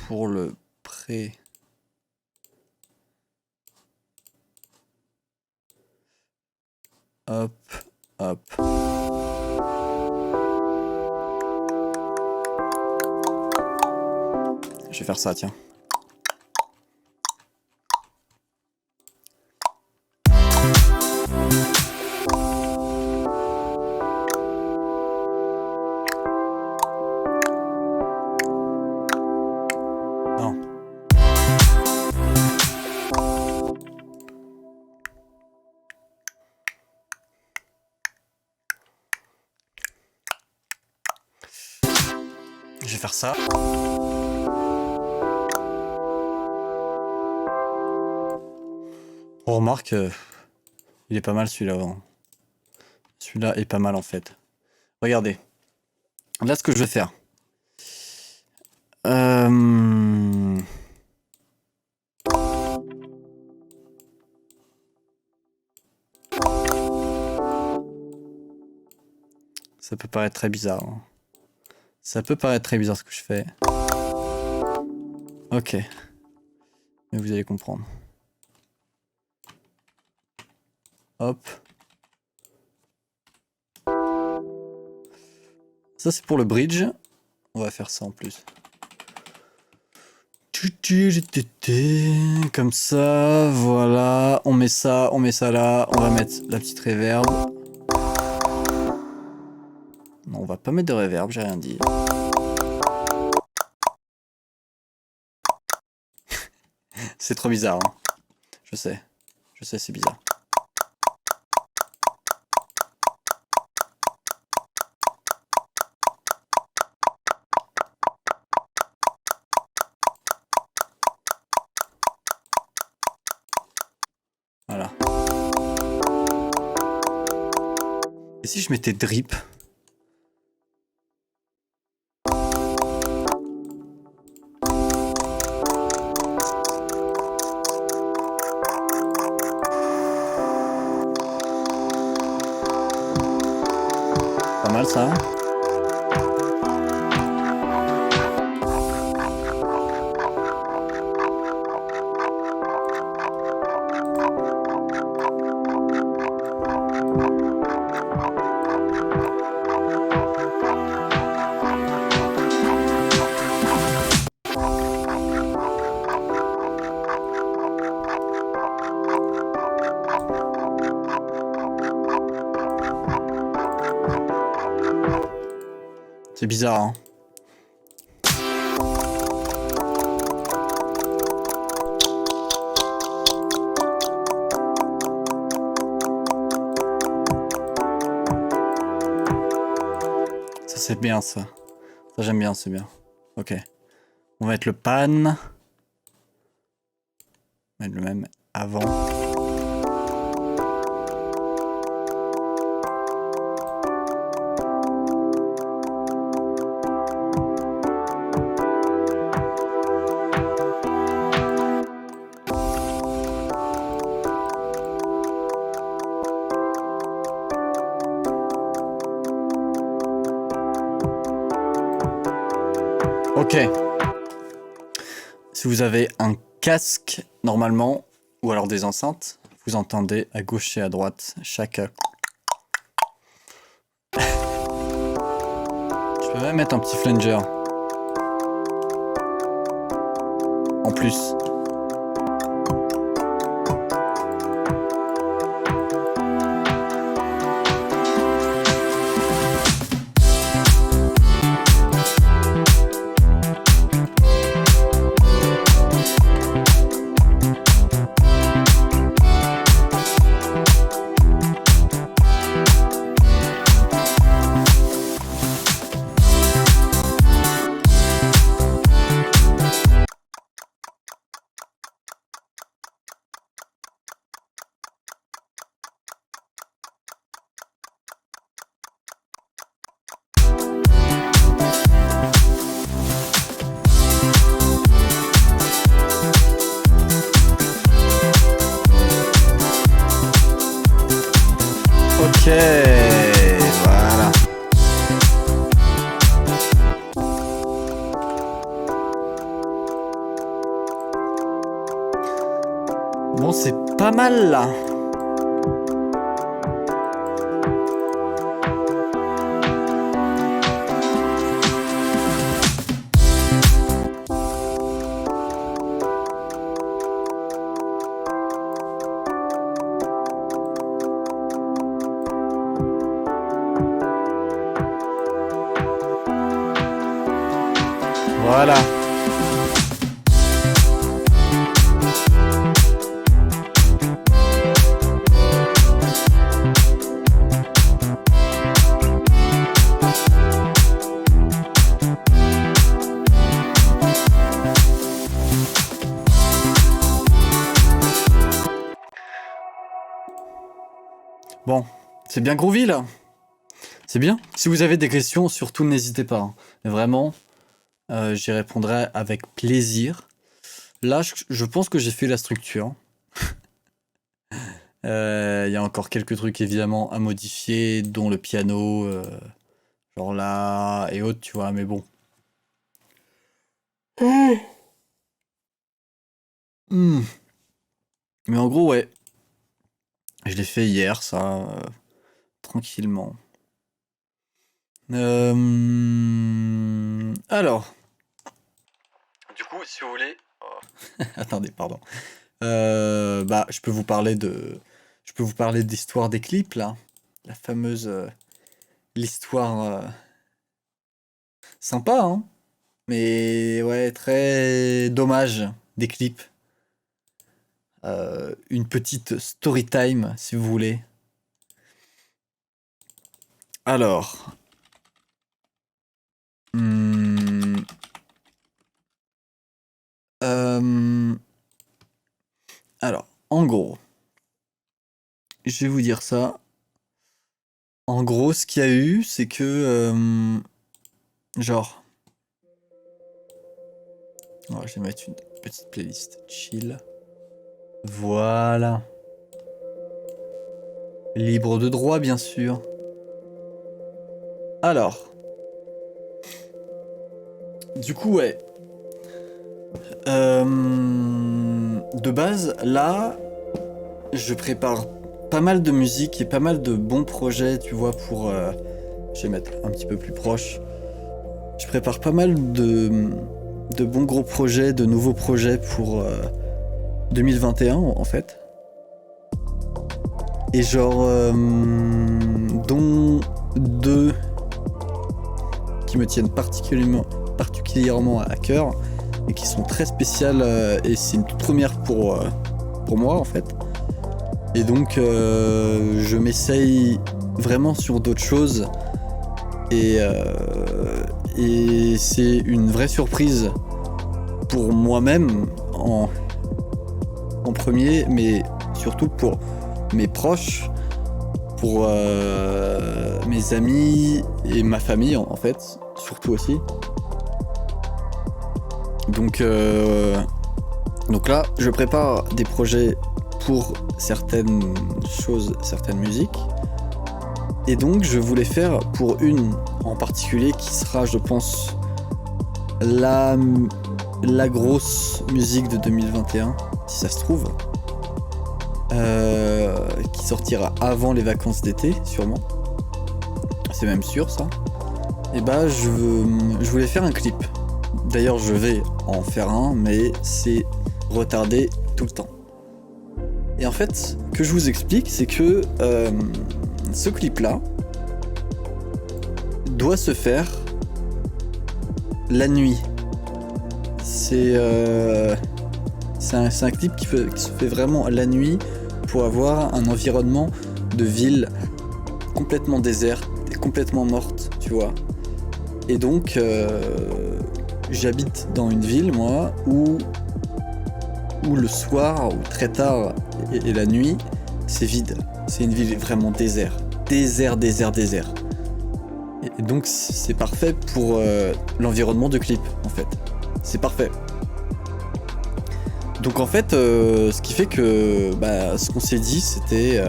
Pour le pré... Hop, hop. vais faire ça, tiens. Non. Je vais faire ça. On remarque, il est pas mal celui-là. Celui-là est pas mal en fait. Regardez. Là, ce que je vais faire. Ça peut paraître très bizarre. Hein. Ça peut paraître très bizarre ce que je fais. Ok. Mais vous allez comprendre. Hop. Ça c'est pour le bridge. On va faire ça en plus. Comme ça, voilà. On met ça là. On va mettre la petite reverb. Non, on va pas mettre de reverb, j'ai rien dit. C'est trop bizarre, hein. Je sais, c'est bizarre. Voilà. Et si je mettais drip? Pas mal ça. C'est bizarre, hein. Ça c'est bien ça. Ça j'aime bien, c'est bien. Ok. On va mettre le pan. On va mettre le même avant. Ok. Si vous avez un casque, normalement, ou alors des enceintes, vous entendez à gauche et à droite chaque... Je peux même mettre un petit flanger. En plus. Ok, voilà. Bon, c'est pas mal là. Voilà. Bon, c'est bien groovy là. C'est bien. Si vous avez des questions, surtout n'hésitez pas, hein. Mais vraiment, j'y répondrai avec plaisir. Là, je pense que j'ai fait la structure. Il y a encore quelques trucs évidemment à modifier, dont le piano, genre là et autres, tu vois, mais bon. Hmm. Mais en gros, ouais. Je l'ai fait hier, ça, tranquillement. Alors. Du coup, si vous voulez. Oh. Attendez, pardon. Bah, je peux vous parler d'histoire des clips là, la fameuse l'histoire sympa, hein, mais ouais, très dommage des clips. Une petite story time si vous voulez. Alors, hum, euh, alors, en gros, je vais vous dire ça. En gros, ce qu'il y a eu, c'est que genre, oh, je vais mettre une petite playlist chill. Voilà. Libre de droit, bien sûr. Alors. Du coup, ouais. De base, là, je prépare pas mal de musique et pas mal de bons projets, tu vois, pour... je vais mettre un petit peu plus proche. Je prépare pas mal de bons gros projets, de nouveaux projets pour 2021, en fait. Et genre, dont deux qui me tiennent particulièrement à cœur et qui sont très spéciales, et c'est une toute première pour moi en fait. Et donc je m'essaye vraiment sur d'autres choses et c'est une vraie surprise pour moi-même en premier, mais surtout pour mes proches, pour mes amis et ma famille en fait, surtout aussi. Donc là, je prépare des projets pour certaines choses, certaines musiques. Et donc, je voulais faire pour une en particulier qui sera, je pense, la grosse musique de 2021, si ça se trouve. Qui sortira avant les vacances d'été, sûrement. C'est même sûr, ça. Et bah, je voulais faire un clip. D'ailleurs, je vais en faire un, mais c'est retardé tout le temps. Et en fait, que je vous explique, c'est que ce clip-là doit se faire la nuit. C'est un clip qui se fait vraiment la nuit pour avoir un environnement de ville complètement déserte et complètement morte, tu vois. Et donc, j'habite dans une ville, moi, où le soir, ou très tard, et la nuit, c'est vide. C'est une ville vraiment désert. Désert. Et donc, c'est parfait pour l'environnement de clip, en fait. C'est parfait. Donc, en fait, ce qui fait que ce qu'on s'est dit, c'était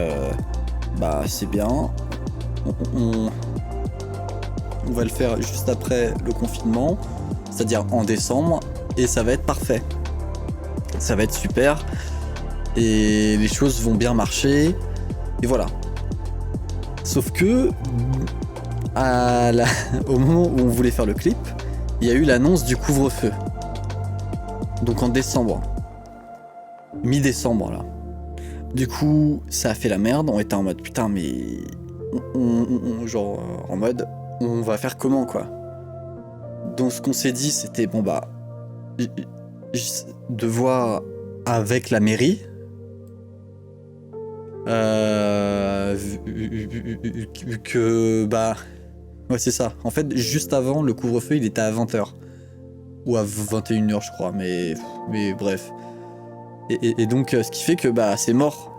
c'est bien. On va le faire juste après le confinement, c'est-à-dire en décembre, et ça va être parfait. Ça va être super, et les choses vont bien marcher, et voilà. Sauf que, au moment où on voulait faire le clip, il y a eu l'annonce du couvre-feu. Donc en décembre. Mi-décembre, là. Du coup, ça a fait la merde, on était en mode, putain, mais... genre, en mode... on va faire comment, quoi. Donc ce qu'on s'est dit, c'était bon bah de voir avec la mairie. Vu que bah ouais c'est ça. En fait juste avant le couvre-feu il était à 20h. Ou à 21h je crois, mais bref. Et donc ce qui fait que bah c'est mort.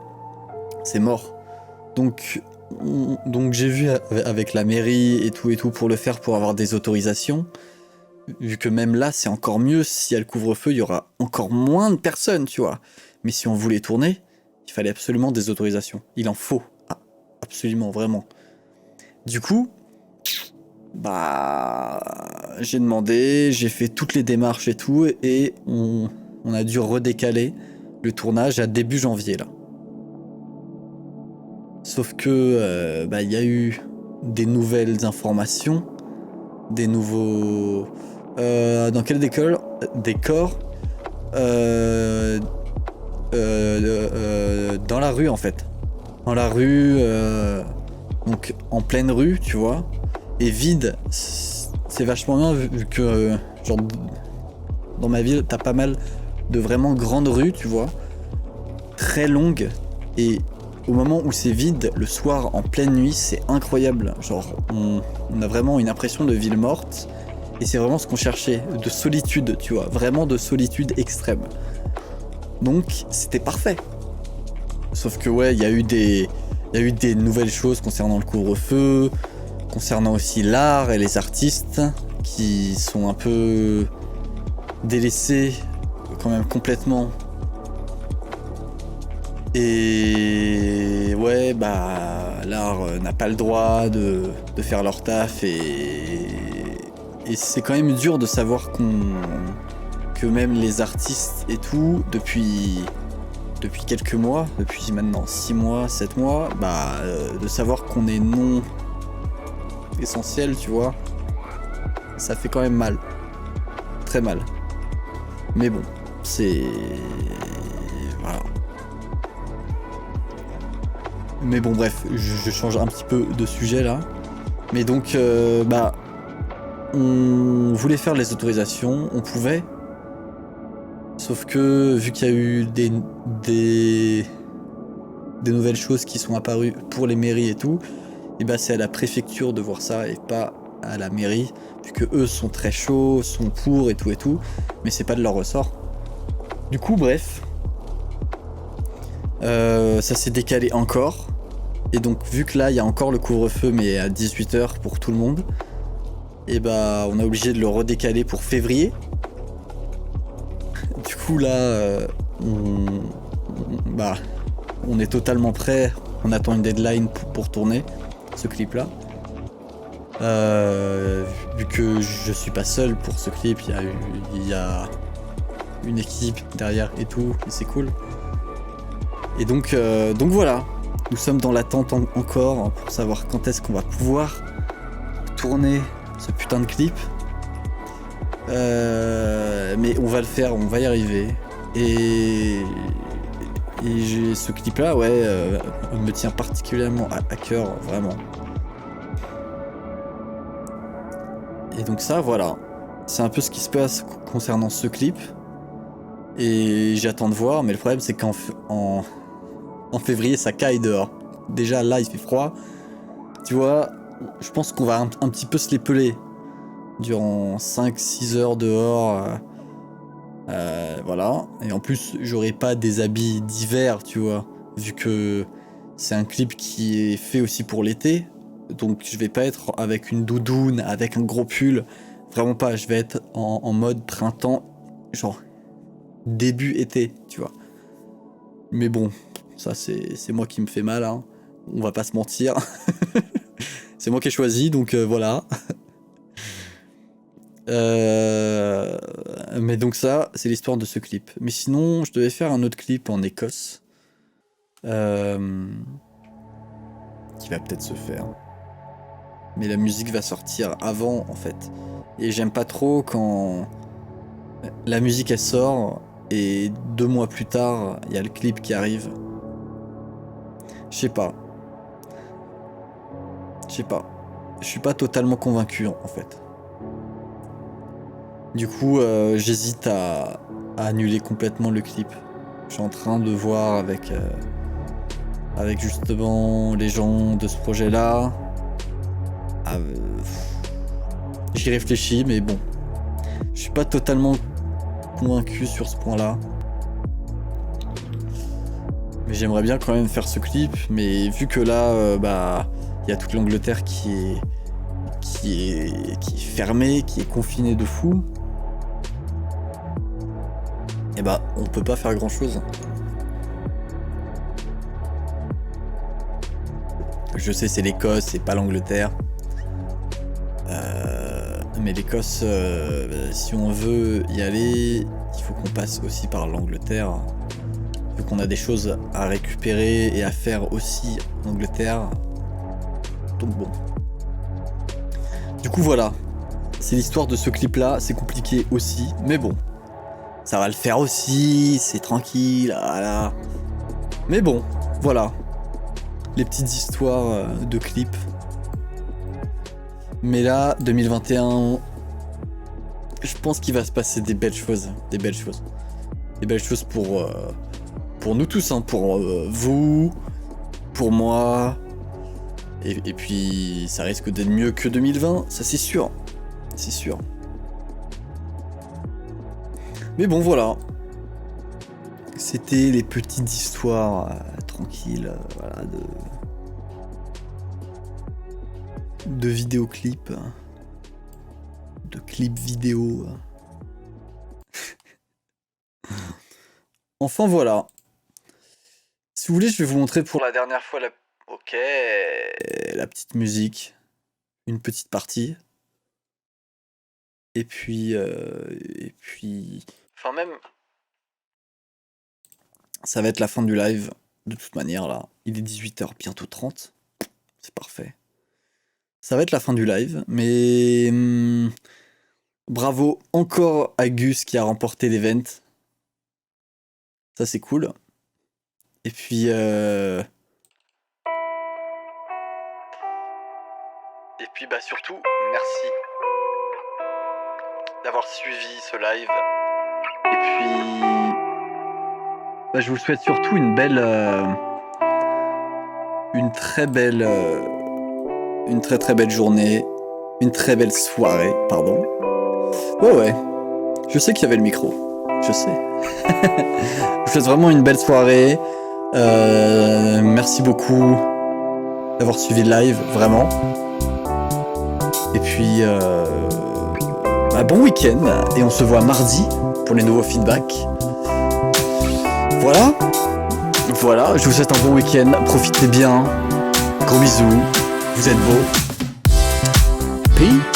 C'est mort. Donc j'ai vu avec la mairie et tout pour le faire, pour avoir des autorisations. Vu que même là c'est encore mieux, si y a le couvre-feu il y aura encore moins de personnes, tu vois. Mais si on voulait tourner, il fallait absolument des autorisations. Il en faut. Ah, absolument, vraiment. Du coup, bah j'ai demandé, j'ai fait toutes les démarches et tout, et on a dû redécaler le tournage à début janvier là. Sauf que bah il y a eu des nouvelles informations, des nouveaux dans quel décor dans la rue en fait. Dans la rue, donc en pleine rue, tu vois, et vide. C'est vachement bien vu que genre dans ma ville, t'as pas mal de vraiment grandes rues, tu vois, très longues, et au moment où c'est vide, le soir en pleine nuit, c'est incroyable. Genre on a vraiment une impression de ville morte, et c'est vraiment ce qu'on cherchait, de solitude, tu vois, vraiment de solitude extrême. Donc c'était parfait. Sauf que ouais, il y a eu des nouvelles choses concernant le couvre-feu, concernant aussi l'art et les artistes qui sont un peu délaissés quand même complètement. Et ouais, bah l'art n'a pas le droit de faire leur taf, et c'est quand même dur de savoir que même les artistes et tout, depuis quelques mois, depuis maintenant 6 mois, 7 mois, bah de savoir qu'on est non essentiel, tu vois, ça fait quand même mal. Très mal. Mais bon, c'est... Voilà. Mais bon, bref, je change un petit peu de sujet là. Mais donc, bah... On voulait faire les autorisations, on pouvait. Sauf que, vu qu'il y a eu des nouvelles choses qui sont apparues pour les mairies et tout, et bah c'est à la préfecture de voir ça et pas à la mairie, puisque eux sont très chauds, sont pour et tout, mais c'est pas de leur ressort. Du coup, bref, ça s'est décalé encore, et donc vu que là il y a encore le couvre-feu mais à 18h pour tout le monde, et bah on est obligé de le redécaler pour février. Du coup là, on est totalement prêt, on attend une deadline pour tourner ce clip là. Vu que je suis pas seul pour ce clip, il y a une équipe derrière et tout, et c'est cool. Et donc voilà, nous sommes dans l'attente encore pour savoir quand est-ce qu'on va pouvoir tourner ce putain de clip. Mais on va le faire, on va y arriver. Et ce clip là, ouais, me tient particulièrement à cœur, vraiment. Et donc ça, voilà, c'est un peu ce qui se passe concernant ce clip. Et j'attends de voir, mais le problème c'est qu'en février ça caille dehors. Déjà là il fait froid. Tu vois, je pense qu'on va un petit peu se les peler durant 5-6 heures dehors. Voilà. Et en plus j'aurai pas des habits d'hiver, tu vois, vu que c'est un clip qui est fait aussi pour l'été. Donc je vais pas être avec une doudoune, avec un gros pull. Vraiment pas, je vais être en mode printemps, genre début été, tu vois. Mais bon, ça c'est moi qui me fais mal, hein. On va pas se mentir. C'est moi qui ai choisi, donc voilà. Mais donc ça, c'est l'histoire de ce clip. Mais sinon, je devais faire un autre clip en Écosse. Qui va peut-être se faire. Mais la musique va sortir avant, en fait. Et j'aime pas trop quand la musique elle sort et 2 mois plus tard, il y a le clip qui arrive. Je sais pas. Je suis pas totalement convaincu en fait. Du coup, j'hésite à annuler complètement le clip. Je suis en train de voir avec justement les gens de ce projet-là. J'y réfléchis, mais bon. Je suis pas totalement convaincu sur ce point-là. Mais j'aimerais bien quand même faire ce clip. Mais vu que là, il y a toute l'Angleterre qui est fermée, qui est confinée de fou. Et on peut pas faire grand-chose. Je sais, c'est l'Écosse, c'est pas l'Angleterre. Mais l'Écosse, si on veut y aller, il faut qu'on passe aussi par l'Angleterre. Vu qu'on a des choses à récupérer et à faire aussi en Angleterre. Donc bon. Du coup voilà. C'est l'histoire de ce clip-là. C'est compliqué aussi, mais bon. Ça va le faire aussi, c'est tranquille, voilà. Mais bon, voilà. Les petites histoires de clips. Mais là, 2021, je pense qu'il va se passer des belles choses. Des belles choses. Des belles choses pour nous tous, hein, pour vous, pour moi. Et puis, ça risque d'être mieux que 2020, ça c'est sûr. C'est sûr. Mais bon, voilà. C'était les petites histoires tranquilles, voilà, de vidéoclips, de clips vidéo. Enfin voilà. Si vous voulez, je vais vous montrer pour la dernière fois la petite musique, une petite partie. Et puis, enfin même, ça va être la fin du live. De toute manière, là, il est 18h, bientôt 30. C'est parfait. Ça va être la fin du live, mais bravo encore à Gus qui a remporté l'event. Ça, c'est cool. Et puis, surtout, merci d'avoir suivi ce live. Et puis, je vous souhaite surtout une très très belle journée, une très belle soirée, pardon. Ouais, je sais qu'il y avait le micro, je sais. Je vous souhaite vraiment une belle soirée. Merci beaucoup d'avoir suivi le live, vraiment. Et puis, bon week-end, et on se voit mardi pour les nouveaux feedbacks. Voilà, je vous souhaite un bon week-end, profitez bien, gros bisous, vous êtes beaux. Peace.